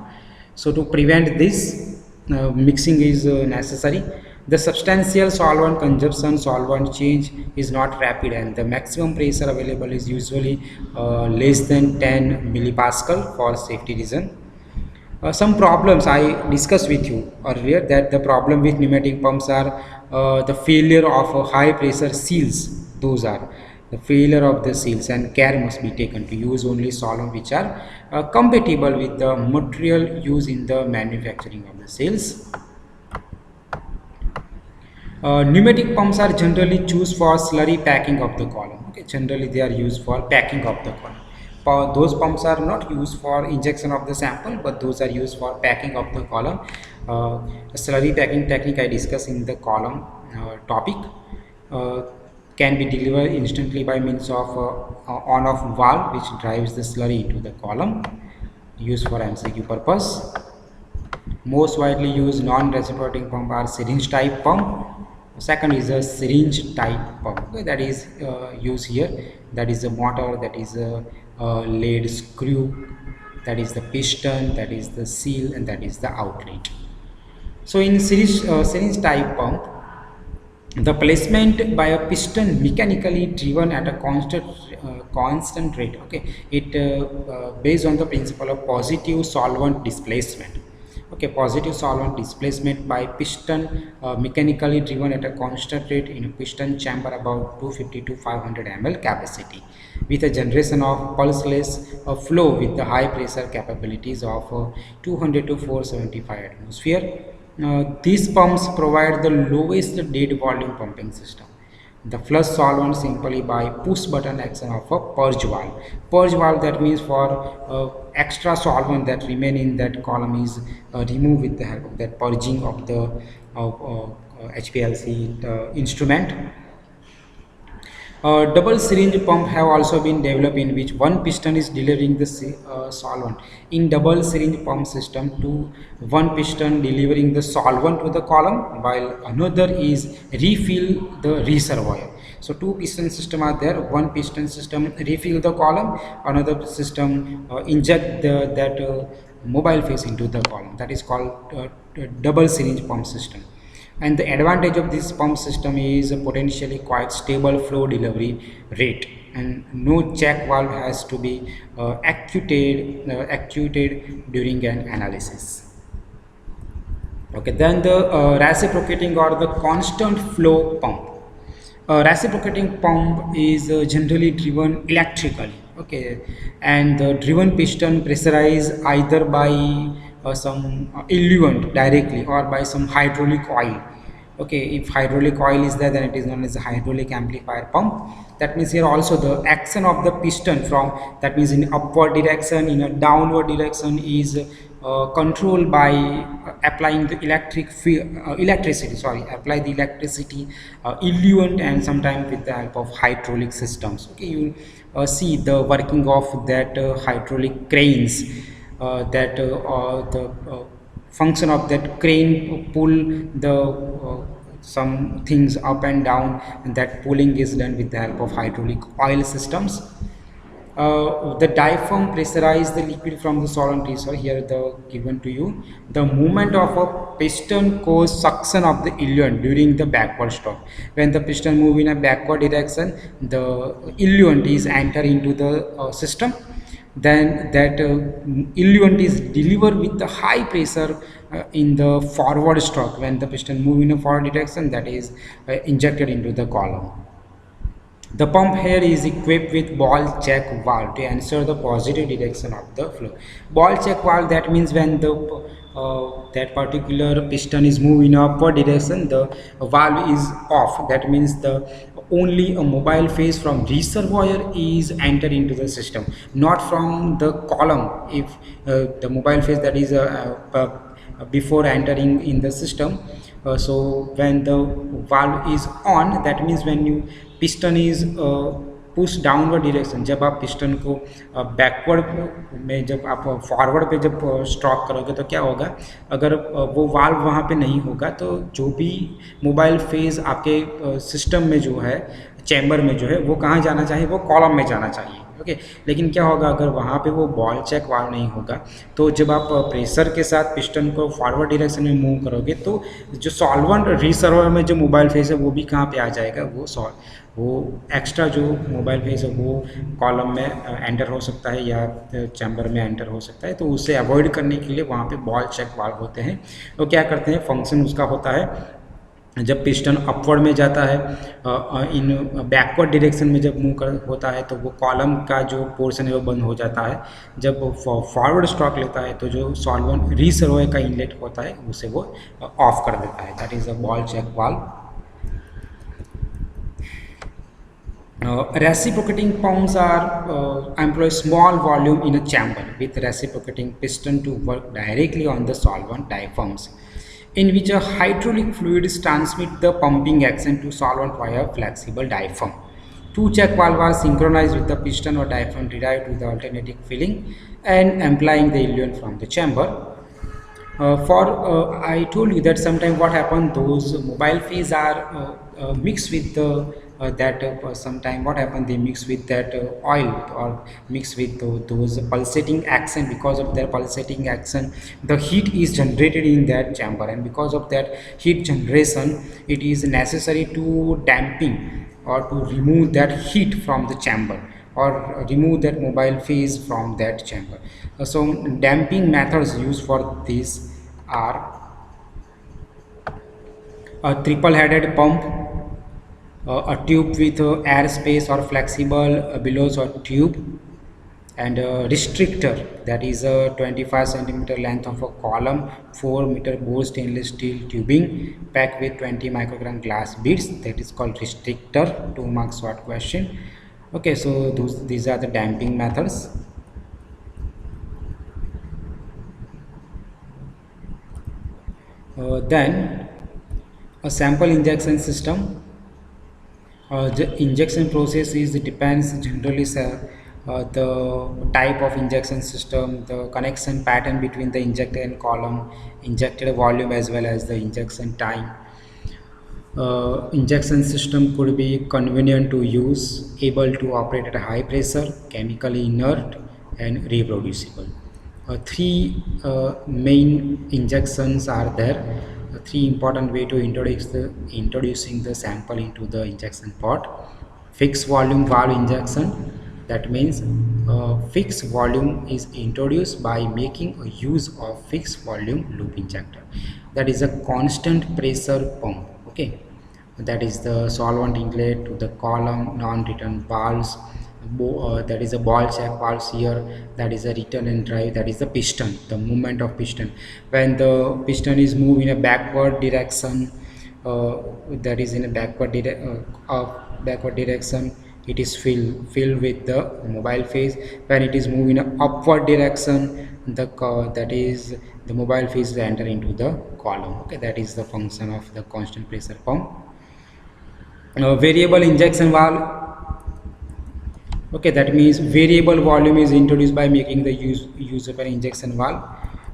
So to prevent this, mixing is necessary. The substantial solvent consumption, solvent change is not rapid, and the maximum pressure available is usually less than 10 millipascal for safety reason. Some problems I discussed with you earlier, that the problem with pneumatic pumps are the failure of high pressure seals. Those are the failure of the seals, and care must be taken to use only solvent which are compatible with the material used in the manufacturing of the seals. Pneumatic pumps are generally used for slurry packing of the column. Okay, generally they are used for packing of the column. Those pumps are not used for injection of the sample, but those are used for packing of the column. Slurry packing technique I discussed in the column topic. Can be delivered instantly by means of on-off valve which drives the slurry into the column, used for MCQ purpose. Most widely used non-reciprocating pump are syringe type pump. Second is a syringe type pump, okay, that is used here. That is the motor, that is a lead screw, that is the piston, that is the seal, and that is the outlet. So in syringe type pump, the placement by a piston mechanically driven at a constant rate. Okay, it based on the principle of positive solvent displacement. Okay, positive solvent displacement by piston mechanically driven at a constant rate in a piston chamber about 250 to 500 ml capacity, with a generation of pulseless flow with the high pressure capabilities of 200 to 475 atmosphere. These pumps provide the lowest dead volume pumping system. The flush solvent simply by push button action of a purge valve. Purge valve, that means for extra solvent that remain in that column is removed with the help of that purging of the HPLC instrument. Double syringe pump have also been developed, in which one piston is delivering the solvent. In double syringe pump system, one piston delivering the solvent to the column, while another is refill the reservoir. So two piston system are there. One piston system refill the column, another system inject that mobile phase into the column. That is called double syringe pump system. And the advantage of this pump system is a potentially quite stable flow delivery rate, and no check valve has to be actuated during an analysis. Okay, then the reciprocating or the constant flow pump. Reciprocating pump is generally driven electrically. Okay, and the driven piston pressurized either by some eluent directly or by some hydraulic oil. Okay, if hydraulic oil is there, then it is known as a hydraulic amplifier pump. That means here also the action of the piston from, that means in upward direction, in a downward direction, is controlled by applying the apply the electricity eluent, and sometimes with the help of hydraulic systems. Okay, you see the working of that hydraulic cranes, the function of that crane pull the some things up and down, and that pulling is done with the help of hydraulic oil systems. The diaphragm pressurize the liquid from the solvent reservoir. Here the given to you, the movement of a piston cause suction of the eluent during the backward stroke. When the piston move in a backward direction, the eluent is enter into the system. then that eluent is delivered with the high pressure in the forward stroke. When the piston move in a forward direction, that is injected into the column. The pump here is equipped with ball check valve to ensure the positive direction of the flow. Ball check valve, that means when the that particular piston is moving in upward direction, the valve is off. That means the only a mobile phase from reservoir is entered into the system, not from the column. If the mobile phase that is before entering in the system, so when the valve is on, that means when you piston is push downward direction, जब आप piston को backward में जब आप forward पे जब stroke करोगे तो क्या होगा, अगर वो वाल्व वहाँ पे नहीं होगा तो जो भी मोबाइल फेज आपके सिस्टम में जो है, चैम्बर में जो है, वो कहाँ जाना चाहिए, वो कॉलम में जाना चाहिए। ओके, लेकिन क्या होगा अगर वहाँ पे वो बॉल चेक वाल्व नहीं होगा, तो जब आप प्रेशर के साथ पिस्टन को फॉरवर्ड डायरेक्शन में मूव करोगे तो जो सॉल्वेंट रिसर्वर में जो मोबाइल फेस है वो भी कहाँ पे आ जाएगा, वो एक्स्ट्रा जो मोबाइल फेस है वो कॉलम में एंटर हो सकता है या चैम्बर में एंटर हो सकता है। तो उसे अवॉइड करने के लिए वहाँ पे बॉल चेक वाल्व होते हैं। तो क्या करते हैं, फंक्शन उसका होता है, जब पिस्टन अपवर्ड में जाता है, इन बैकवर्ड डायरेक्शन में जब मूव होता है तो वो कॉलम का जो पोर्शन है वो बंद हो जाता है। जब फॉरवर्ड स्ट्रोक लेता है तो जो सॉल्वेंट रिसर्वोयर का इनलेट होता है उसे वो ऑफ कर देता है। That is a ball check valve. Reciprocating pumps are employ small volume in a chamber with reciprocating piston to work directly on the solvent diaphragms, in which a hydraulic fluids transmit the pumping action to solvent via flexible diaphragm. Two check valves are synchronized with the piston or diaphragm derived with the alternating filling and employing the eluent from the chamber. I told you that sometimes what happen, those mobile phase are mixed with the sometime what happen, they mix with that oil or mix with those pulsating action. Because of their pulsating action, the heat is generated in that chamber, and because of that heat generation, it is necessary to damping or to remove that heat from the chamber or remove that mobile phase from that chamber. So damping methods used for this are a triple headed pump, a tube with air space or flexible bellows or tube, and a restrictor, that is a 25 centimeter length of a column, 4-meter bore stainless steel tubing packed with 20 microgram glass beads, that is called restrictor. 2 marks short question. Okay, so these are the damping methods. Then a sample injection system. The injection process depends generally the type of injection system, the connection pattern between the injector and column, injected volume, as well as the injection time. Injection system could be convenient to use, able to operate at a high pressure, chemically inert, and reproducible. Three main injections are there. Three important way to introducing the sample into the injection pot. Fixed volume valve injection, that means fixed volume is introduced by making a use of fixed volume loop injector, that is a constant pressure pump. Okay, that is the solvent inlet to the column, non-return valves, that is a ball check valves here, that is a return and drive, that is the piston, the movement of piston. When the piston is moved in a backward direction, that is in a backward direction, it is filled with the mobile phase. When it is moving in a upward direction, that is the mobile phase will enter into the column. Okay, that is the function of the constant pressure pump. Variable injection valve. Okay, that means variable volume is introduced by making the use of an injection valve.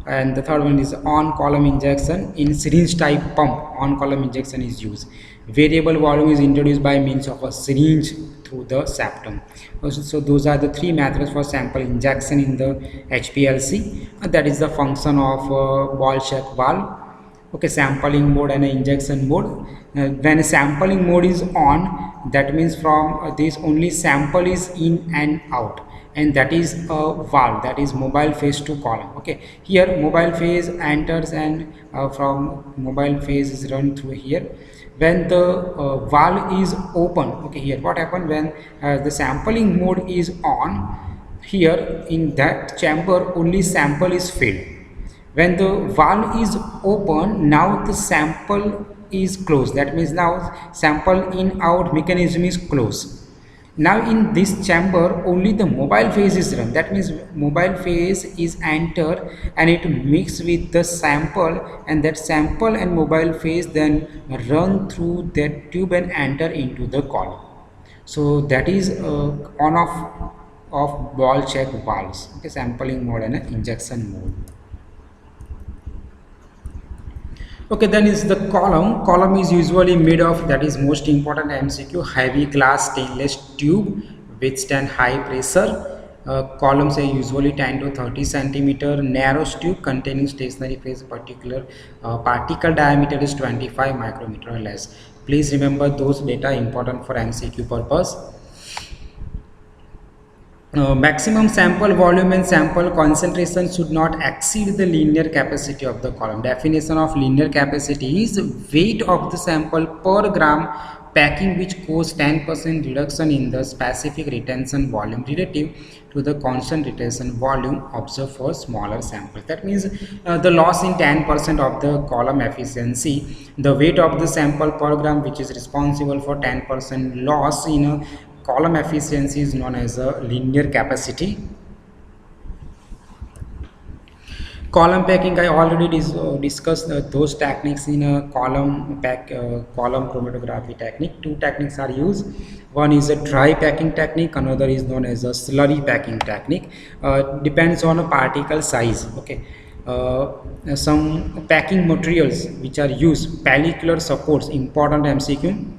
And the third one is on column injection. In syringe type pump, on column injection is used. Variable volume is introduced by means of a syringe through the septum. So those are the three methods for sample injection in the HPLC. That is the function of ball check valve. Okay, sampling mode and injection mode. When a sampling mode is on, that means from this only sample is in and out. and that is a valve, that is mobile phase to column. Okay, here mobile phase enters and from mobile phase is run through here. When the valve is open, okay, here what happened when the sampling mode is on, here in that chamber only sample is filled. When the valve is open, now the sample is closed, that means now sample in out mechanism is closed. Now in this chamber only the mobile phase is run, that means mobile phase is entered and it mix with the sample, and that sample and mobile phase then run through that tube and enter into the column. So that is on off of ball check valves. Okay, sampling mode and injection mode. Okay, then is the column. Column is usually made of, that is most important MCQ, heavy glass stainless tube withstand high pressure. Columns are usually 10 to 30 centimeter. Narrow tube containing stationary phase, particular particle diameter is 25 micrometer or less. Please remember those data important for MCQ purpose. Maximum sample volume and sample concentration should not exceed the linear capacity of the column. Definition of linear capacity is weight of the sample per gram packing which cause 10% reduction in the specific retention volume relative to the constant retention volume observed for smaller sample. That means the loss in 10% of the column efficiency, the weight of the sample per gram which is responsible for 10% loss in a column efficiency is known as a linear capacity. Column packing, I already discussed those techniques in a column chromatography technique. Two techniques are used. One is a dry packing technique, another is known as a slurry packing technique. Depends on a particle size. Okay, some packing materials which are used, pellicular supports, important MCQ.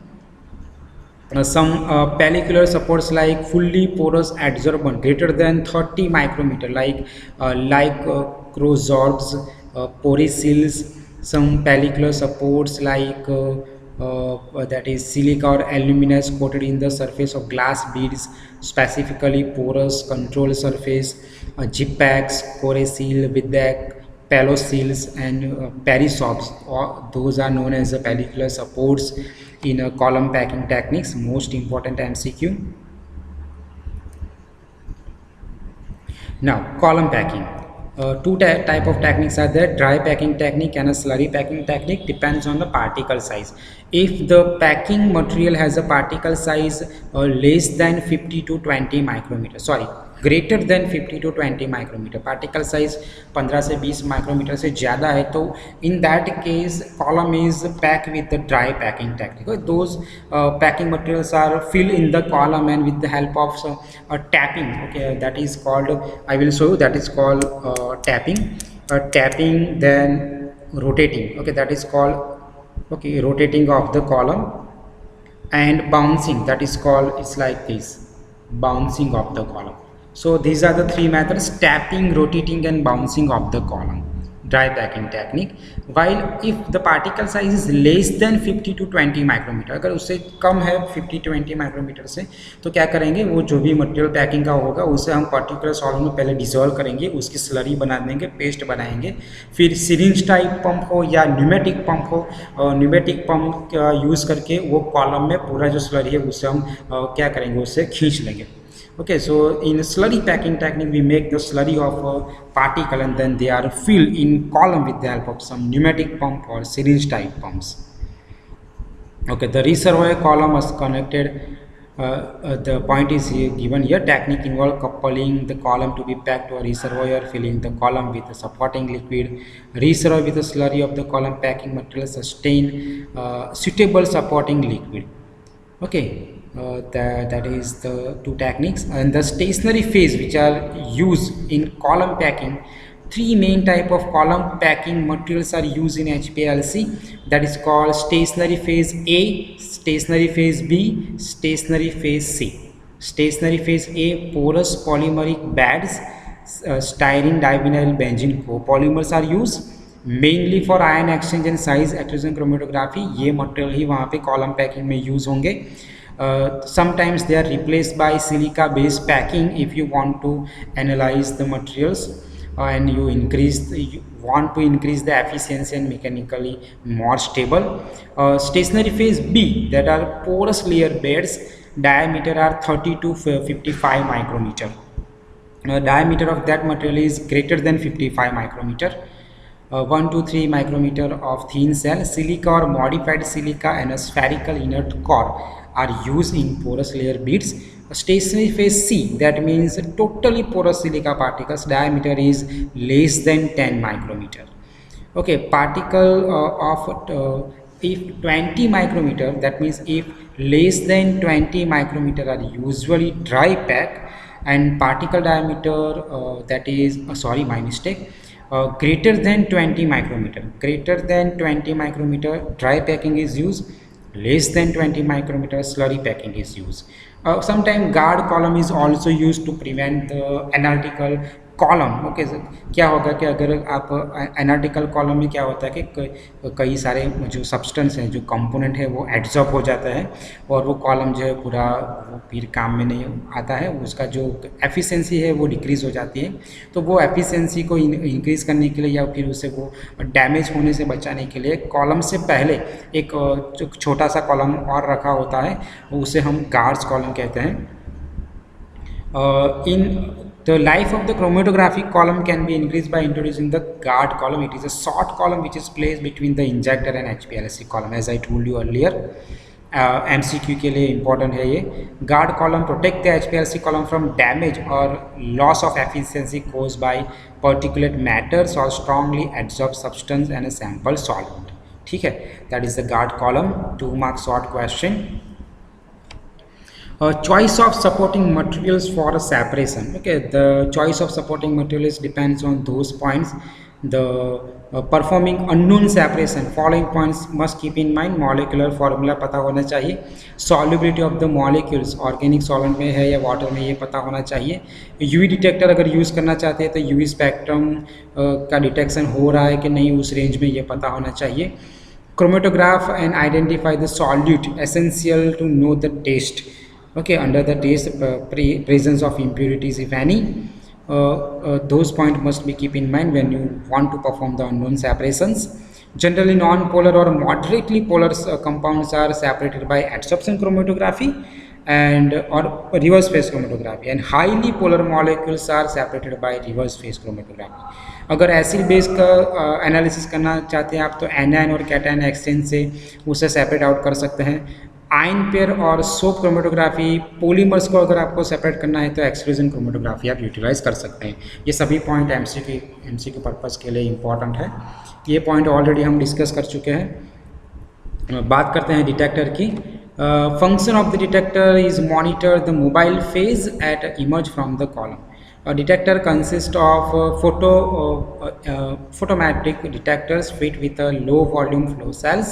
Some pellicular supports like fully porous adsorbent greater than 30 micrometer, like Crozorbs, Poricils. Some pellicular supports like that is silica or aluminous coated in the surface of glass beads, specifically porous control surface, Gipax, Coresil, Videc, Pelocils and Perisops. Those are known as the pellicular supports in a column packing techniques. Most important MCQ. Now column packing. Two type of techniques are there, dry packing technique and a slurry packing technique. Depends on the particle size. If the packing material has a particle size less than 50 to 20 micrometer, sorry, greater than 50 to 20 micrometer, particle size 15 से 20 micrometer से ज़्यादा है, तो in that case column is packed with the dry packing technique. Those packing materials are filled in the column and with the help of tapping. Okay, that is called, I will show you, that is called tapping. Tapping, then rotating. Okay, that is called, okay, rotating of the column, and bouncing, that is called, it's like this, bouncing of the column. So these are the three methods: tapping, rotating and bouncing of the column, dry packing technique. While if the particle size is less than 50 to 20 micrometer, अगर उससे कम है 50-20 micrometer से, तो क्या करेंगे, वो जो भी मटेरियल पैकिंग का होगा उसे हम पर्टिकुलर सॉल्वेंट में पहले डिसॉल्व करेंगे, उसकी स्लरी बना देंगे, पेस्ट बनाएंगे, फिर सिरिंज टाइप पंप हो या न्यूमेटिक पंप हो, न्यूमेटिक पंप का यूज़ करके वो कॉलम में पूरा जो स्लरी है उसे हम क्या करेंगे, उससे खींच लेंगे. Okay, so in slurry packing technique we make the slurry of a particle and then they are filled in column with the help of some pneumatic pump or syringe type pumps. Okay, the reservoir column is connected. The point is here, given here. Technique involve coupling the column to be packed to a reservoir, filling the column with a supporting liquid, reservoir with the slurry of the column packing material, sustain suitable supporting liquid. Okay, that is the two techniques. And the stationary phase which are used in column packing, three main type of column packing materials are used in HPLC. That is called stationary phase A, stationary phase B, stationary phase C. Stationary phase A, porous polymeric beds, styrene divinyl benzene copolymers are used mainly for ion exchange and size accretion chromatography. ये material ही वहाँ पे column packing में use होंगे. Sometimes they are replaced by silica based packing if you want to analyze the materials, and you want to increase the efficiency and mechanically more stable. Stationary phase B, that are porous layer beds, diameter are 30 to 55 micrometer. Diameter of that material is greater than 55 micrometer. 1 to 3 micrometer of thin cell silica or modified silica and a spherical inert core are used in porous layer beads. Stationary phase C, that means totally porous silica particles, diameter is less than 10 micrometer. Okay, particle if 20 micrometer, that means if less than 20 micrometer are usually dry pack, and particle diameter that is sorry, my mistake, greater than 20 micrometer, dry packing is used, less than 20 micrometer slurry packing is used. Sometimes guard column is also used to prevent the analytical column. Okay, क्या होगा कि अगर आप analytical column में क्या होता है कि कई सारे जो सब्सटेंस हैं, जो कंपोनेंट है, वो एड्जॉर्ब हो जाता है और वो कॉलम जो है पूरा वो फिर काम में नहीं आता है, उसका जो एफिशिएंसी है वो डिक्रीज़ हो जाती है. तो वो एफिशिएंसी को इंक्रीज़ करने के लिए या फिर उसे वो डैमेज होने से बचाने के लिए कॉलम से पहले एक छोटा सा कॉलम और रखा होता है, उसे हम गार्ड्स कॉलम कहते हैं. In the life of the chromatographic column can be increased by introducing the guard column. It is a short column which is placed between the injector and HPLC column, as I told you earlier. MCQ के लिए important है ये. Guard column protect the HPLC column from damage or loss of efficiency caused by particulate matters or strongly adsorbed substance and a sample solvent. ठीक है, that is the guard column. 2 mark short question. Choice of supporting materials for a separation. Okay, the choice of supporting materials depends on those points. The performing unknown separation, following points must keep in mind. Molecular formula पता होना चाहिए, solubility of the molecules organic solvent में है या water में, ये पता होना चाहिए. UV डिटेक्टर अगर यूज़ करना चाहते हैं तो UV स्पेक्ट्रम का डिटेक्शन हो रहा है कि नहीं उस रेंज में, ये पता होना चाहिए. Chromatograph and identify the solute, essential to know the taste. Okay, under the taste, presence of impurities if any. Those points must be keep in mind when you want to perform the unknown separations. Generally non-polar or moderately polar compounds are separated by adsorption chromatography and or reverse phase chromatography, and highly polar molecules are separated by reverse phase chromatography. अगर acid base का analysis करना चाहते हैं आप तो anion और cation exchange से उसे सेपरेट आउट कर सकते हैं. आयन पेयर और सोप क्रोमेटोग्राफी, पॉलीमर्स को अगर आपको सेपरेट करना है तो एक्सक्लूजन क्रोमेटोग्राफी आप यूटिलाइज कर सकते हैं. ये सभी पॉइंट एमसीक्यू पर्पस के लिए इम्पॉर्टेंट है. ये पॉइंट ऑलरेडी हम डिस्कस कर चुके हैं. बात करते हैं डिटेक्टर की. Function of the detector is monitor the mobile phase at emerge from the column. A detector consists of photometric detectors fit with a low volume flow cells.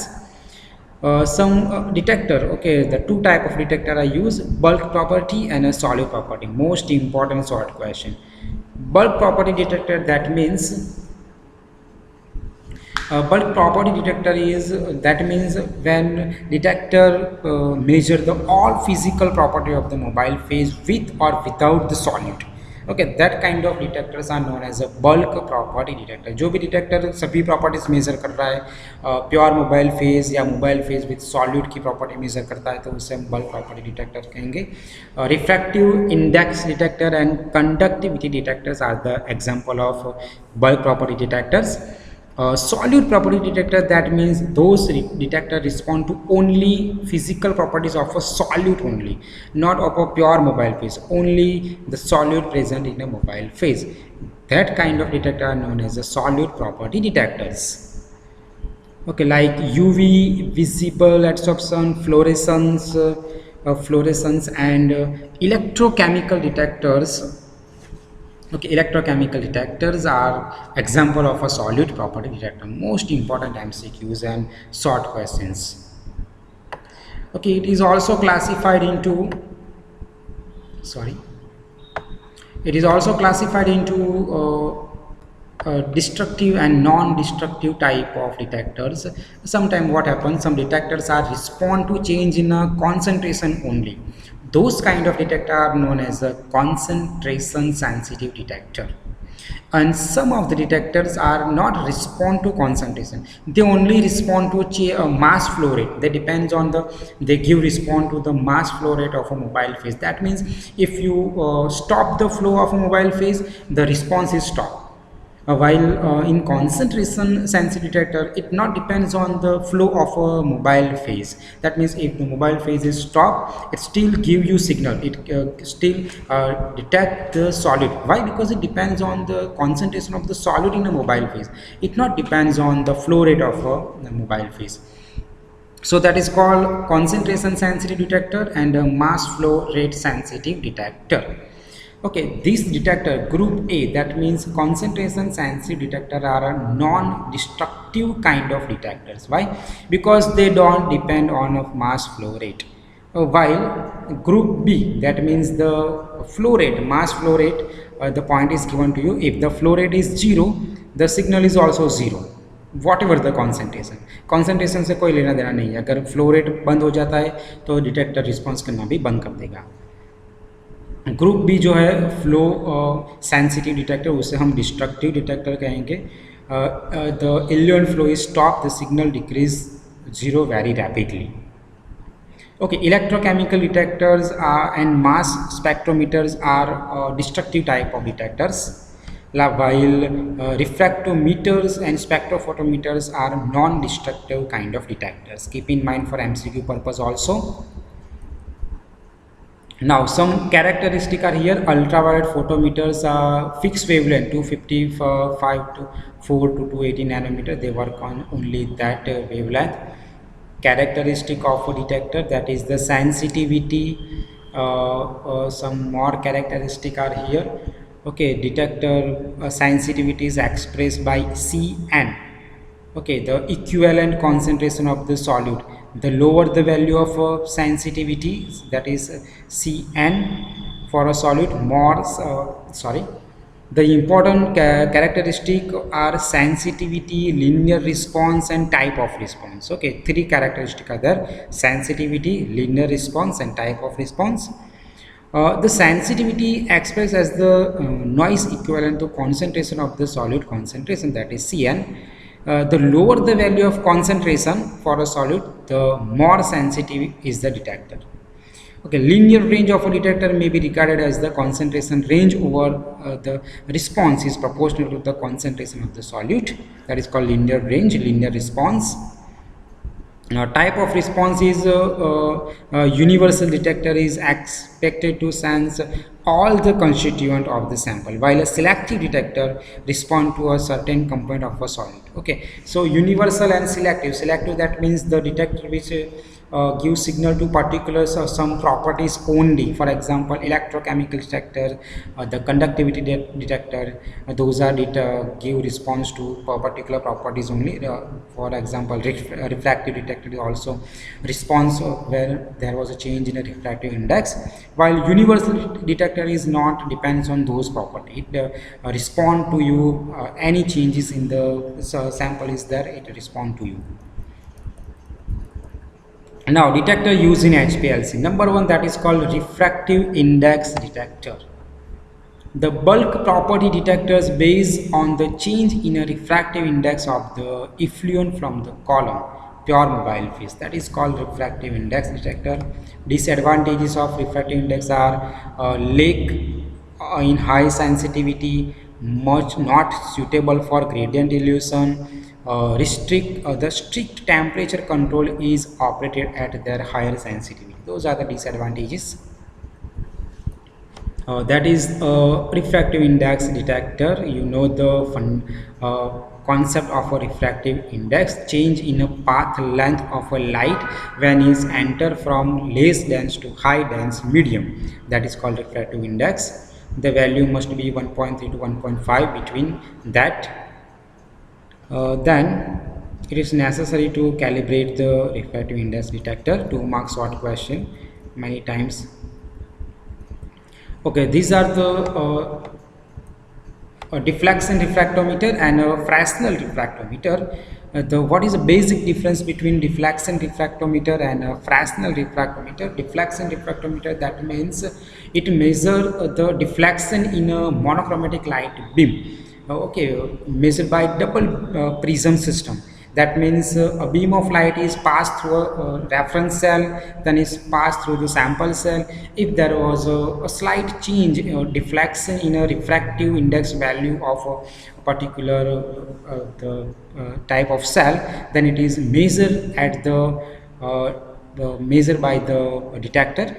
Some detector, okay, the two type of detector are used, bulk property and a solid property. Most important short question. Bulk property detector, that means bulk property detector is that means when detector measure the all physical property of the mobile phase with or without the solute. Okay, that kind of detectors are known as a bulk property detector. जो भी detector सभी properties measure कर रहा है, pure mobile phase या mobile phase with solute की property measure करता है, तो उसे हम बल्क प्रॉपर्टी डिटेक्टर कहेंगे. Refractive index detector and conductivity detectors are the example of bulk property detectors. Solute property detector, that means those detector respond to only physical properties of a solute only, not of a pure mobile phase, only the solute present in a mobile phase. That kind of detector are known as the solute property detectors. Okay, like UV, visible adsorption, fluorescence and electrochemical detectors. Okay, electrochemical detectors are example of a solute property detector. Most important MCQs and short questions. Okay, it is also classified into destructive and non-destructive type of detectors. Sometimes what happens, some detectors are respond to change in a concentration only. Those kind of detector are known as a concentration sensitive detector. And some of the detectors are not respond to concentration, they only respond to mass flow rate. They depends on the, they give respond to the mass flow rate of a mobile phase. That means if you stop the flow of a mobile phase, the response is stopped. While in concentration sensitive detector, it not depends on the flow of a mobile phase. That means if the mobile phase is stopped, it still give you signal, it still detect the solid. Why? Because it depends on the concentration of the solid in a mobile phase, it not depends on the flow rate of a mobile phase. So that is called concentration sensitive detector and a mass flow rate sensitive detector. Okay, this detector group A, that means concentration sensitive detector, are a non-destructive kind of detectors. Why? Because they don't depend on a mass flow rate. While group B, that means the flow rate, mass flow rate, the point is given to you. If the flow rate is 0, the signal is also 0, whatever the concentration से कोई लेना देना नहीं है. अगर flow rate बंद हो जाता है तो डिटेक्टर रिस्पॉन्स करना भी बंद कर देगा. ग्रुप बी जो है फ्लो सेंसिटिव डिटेक्टर, उसे हम डिस्ट्रक्टिव डिटेक्टर कहेंगे. The eluent flow is stop, the signal decrease zero very rapidly. Okay, electrochemical detectors and mass spectrometers are destructive type of detectors, while refractometers and spectrophotometers are non-destructive kind of detectors. Keep in mind for MCQ purpose also. Now some characteristic are here. Ultraviolet photometers are fixed wavelength 255 to 4 to 280 nanometer. They work on only that wavelength. Characteristic of a detector, that is the sensitivity. Some more characteristic are here. Okay, detector sensitivity is expressed by Cn. Okay, the equivalent concentration of the solute. The lower the value of sensitivity, that is Cn, for a solute, more the important characteristic are sensitivity, linear response and type of response. Okay, three characteristics are there: sensitivity, linear response and type of response. The sensitivity expressed as the noise equivalent to concentration of the solute concentration, that is Cn. The lower the value of concentration for a solute, the more sensitive is the detector. Okay, linear range of a detector may be regarded as the concentration range over the response is proportional to the concentration of the solute. That is called linear range, linear response. Type of response is universal detector is expected to sense all the constituent of the sample, while a selective detector respond to a certain component of a solid. Okay, so universal and selective, that means the detector which gives signal to particulars of some properties only. For example, electrochemical detector, the conductivity detector, those are give response to particular properties only. For example, refractive detector also response where there was a change in a refractive index, while universal detector is not depends on those properties. It respond to you any changes in the sample is there, it respond to you. Now detector used in HPLC. Number one, that is called refractive index detector. The bulk property detectors based on the change in a refractive index of the effluent from the column, pure mobile phase, that is called refractive index detector. Disadvantages of refractive index are lack in high sensitivity, much not suitable for gradient illusion, the strict temperature control is operated at their higher sensitivity. Those are the disadvantages. That is a refractive index detector. You know the concept of a refractive index: change in a path length of a light when is enter from less dense to high dense medium. That is called refractive index. The value must be 1.3 to 1.5, between that. Then it is necessary to calibrate the refractive index detector. 2 marks short question many times. Okay, these are the a deflection refractometer and a Fresnel refractometer. What is the basic difference between deflection refractometer and a Fresnel refractometer? Deflection refractometer, that means it measures the deflection in a monochromatic light beam. Measured by double prism system. That means a beam of light is passed through a reference cell, then is passed through the sample cell. If there was a slight change, deflection in a refractive index value of a particular type of cell, then it is measured at measured by the detector.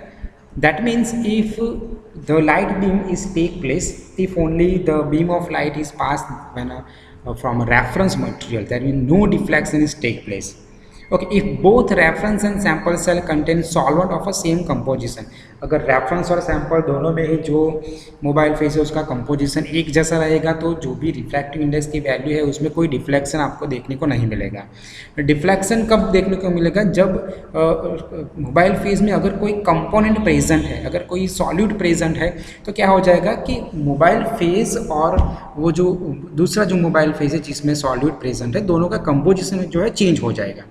That means if the light beam is take place, if only the beam of light is passed when from a reference material, that means no deflection is take place. Okay, if both reference and sample cell contain solvent of a same composition, अगर reference और sample दोनों में ही जो mobile face है उसका composition एक जैसा रहेगा तो जो भी रिफ्रैक्टिव इंडेक्स की वैल्यू है उसमें कोई डिफ्लेक्शन आपको देखने को नहीं मिलेगा. डिफ्लेक्शन कब देखने को मिलेगा? जब मोबाइल फेस में अगर कोई कंपोनेंट प्रेजेंट है, अगर कोई सॉल्यूट प्रेजेंट है, तो क्या हो जाएगा कि मोबाइल फेस और वो जो दूसरा जो मोबाइल फेस है जिसमें सॉल्यूट प्रेजेंट है, दोनों का कंपोजिशन जो है चेंज हो जाएगा.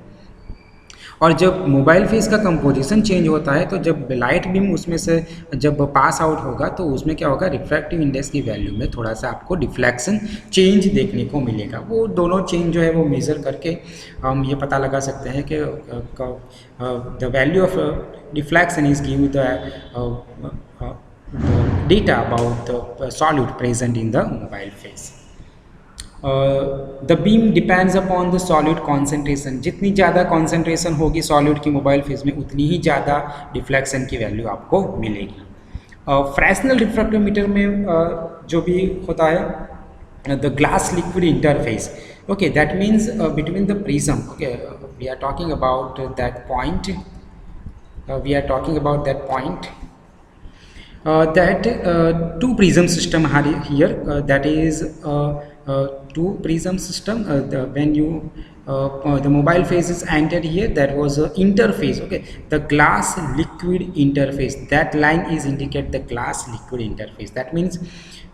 और जब मोबाइल फेस का कंपोजिशन चेंज होता है तो जब लाइट बीम उसमें से जब पास आउट होगा तो उसमें क्या होगा, रिफ्रैक्टिव इंडेक्स की वैल्यू में थोड़ा सा आपको डिफ्लेक्शन चेंज देखने को मिलेगा. वो दोनों चेंज जो है वो मेज़र करके हम ये पता लगा सकते हैं कि the value of deflection is give the data about the solute present in the mobile face. The beam depends upon the solute concentration. जितनी ज़्यादा कॉन्सेंट्रेशन होगी सॉल्यूट की मोबाइल फेस में उतनी ही ज़्यादा डिफ्लेक्शन की वैल्यू आपको मिलेगी. फ्रेस्नेल रिफ्रैक्टोमीटर में जो भी होता है the glass liquid interface. Okay, that means between the prism. Okay, we are talking about that point. That two prism system are here. That is two prism system. When you the mobile phase is entered here, that was a interface. Okay, the glass liquid interface. That line is indicate the glass liquid interface. That means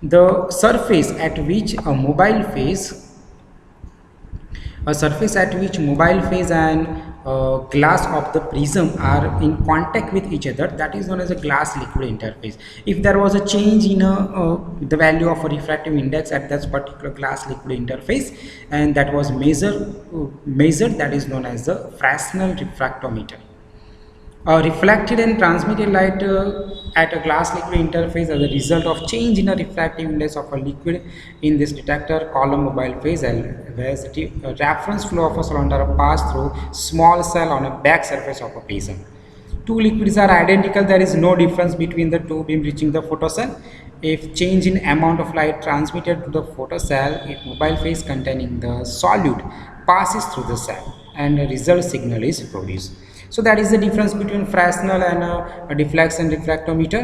the surface at which a mobile phase and glass of the prism are in contact with each other, that is known as a glass liquid interface. If there was a change in the value of a refractive index at that particular glass liquid interface and that was measured, that is known as the Fresnel refractometer. Reflected and transmitted light at a glass liquid interface as a result of change in a refractive index of a liquid in this detector column mobile phase, whereas the reference flow of a solvent are passed through small cell on a back surface of a prism. Two liquids are identical, there is no difference between the two beam reaching the photocell. If change in amount of light transmitted to the photocell, if mobile phase containing the solute passes through the cell and a result signal is produced. So that is the difference between Fresnel and a deflection refractometer.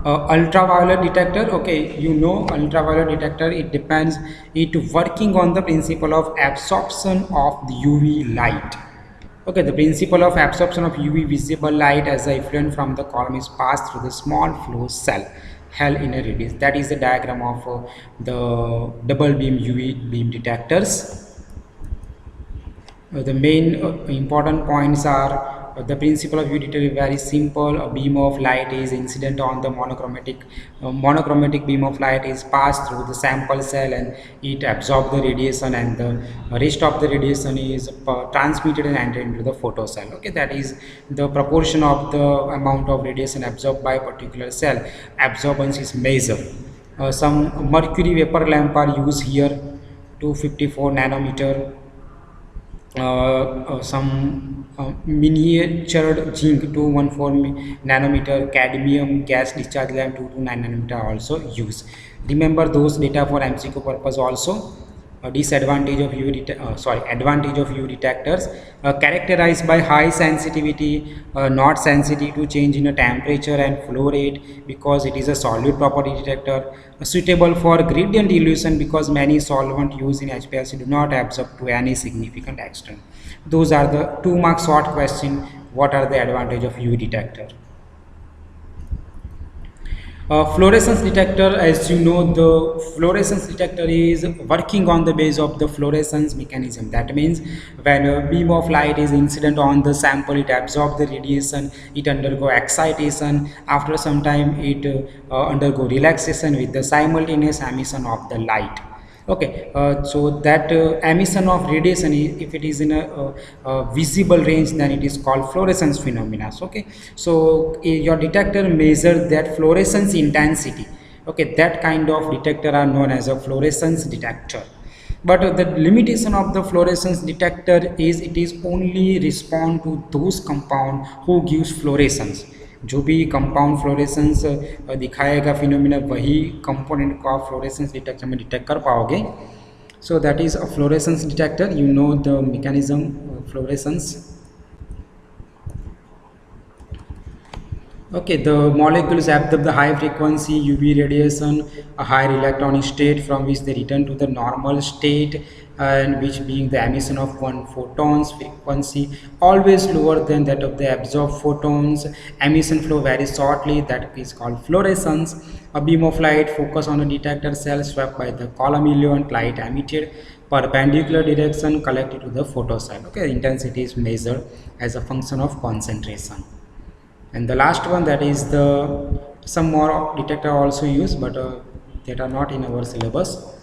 Ultraviolet detector. Okay, you know ultraviolet detector, it working on the principle of absorption of the UV light. Okay, the principle of absorption of UV visible light as the effluent from the column is passed through the small flow cell held in a radius. That is the diagram of the double beam UV beam detectors. The main important points are the principle of UV detector is very simple. A beam of light is incident on the monochromatic beam of light is passed through the sample cell and it absorbs the radiation, and the rest of the radiation is transmitted and entered into the photocell. Okay, that is the proportion of the amount of radiation absorbed by a particular cell. Absorbance is measured. Some mercury vapor lamp are used here, 254 nanometer. Some miniatured zinc 214 nanometer, cadmium gas discharge lamp 229 nanometer also used. Remember those data for MCQ purpose also. Advantage of UV detectors, characterized by high sensitivity, not sensitive to change in a temperature and flow rate because it is a solute property detector, suitable for gradient dilution because many solvent used in HPLC do not absorb to any significant extent. Those are the 2 mark short question. What are the advantage of UV detector? Fluorescence detector, as you know, the fluorescence detector is working on the base of the fluorescence mechanism. That means when a beam of light is incident on the sample, it absorbs the radiation, it undergo excitation. After some time, it undergo relaxation with the simultaneous emission of the light. Okay, so that emission of radiation, if it is in a visible range, then it is called fluorescence phenomena. So, okay, so your detector measures that fluorescence intensity. Okay, that kind of detector are known as a fluorescence detector. But the limitation of the fluorescence detector is it is only respond to those compound who gives fluorescence. जो भी compound fluorescence दिखाएगा phenomena, वही component को आप fluorescence detector में detect कर पाओगे. So that is a fluorescence detector. You know the mechanism of fluorescence. Okay, the molecules absorb the high frequency UV radiation, a higher electronic state from which they return to the normal state, and which being the emission of one photons frequency always lower than that of the absorbed photons. Emission flow very shortly, that is called fluorescence. A beam of light focus on a detector cell swept by the column element light emitted perpendicular direction collected to the photocell. Okay, intensity is measured as a function of concentration. And the last one, that is the some more detector also used, but that are not in our syllabus.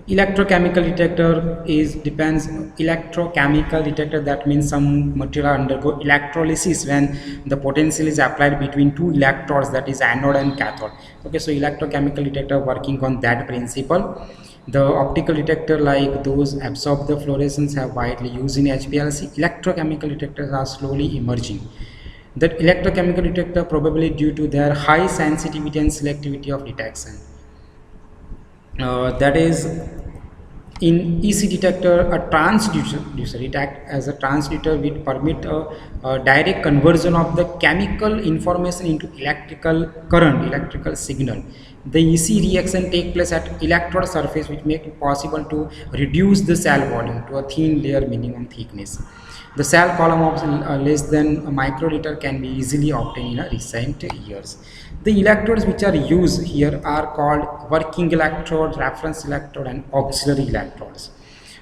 Electrochemical detector is depends electrochemical detector, that means some material undergo electrolysis when the potential is applied between two electrodes, that is anode and cathode. Okay, so electrochemical detector working on that principle. The optical detector like those absorb the fluorescence have widely used in HPLC. Electrochemical detectors are slowly emerging. That electrochemical detector probably due to their high sensitivity and selectivity of detection. That is in EC detector, a transducer, it acts as a transducer which permit a direct conversion of the chemical information into electrical current, electrical signal. The EC reaction take place at electrode surface, which make it possible to reduce the cell volume to a thin layer minimum thickness. The cell column of less than a microliter can be easily obtained in recent years. The electrodes which are used here are called working electrodes, reference electrode, and auxiliary electrodes.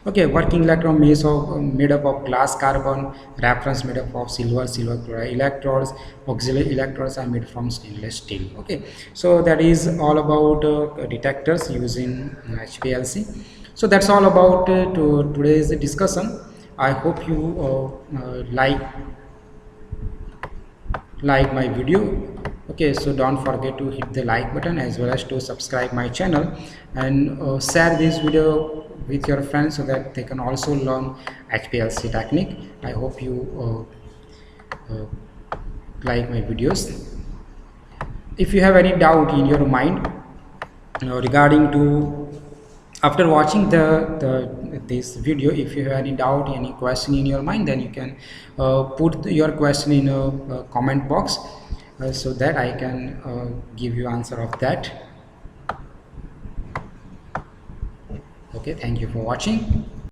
Okay, working electrode made up of glass carbon, reference made up of silver chloride electrodes, auxiliary electrodes are made from stainless steel. Okay, so that is all about detectors using HPLC. So that's all about today's discussion. I hope you like my video. Okay, so don't forget to hit the like button as well as to subscribe my channel, and share this video with your friends so that they can also learn HPLC technique. I hope you like my videos. If you have any doubt in your mind regarding to after watching this video, if you have any doubt, any question in your mind, then you can put your question in a comment box so that I can give you answer of that. Okay, thank you for watching.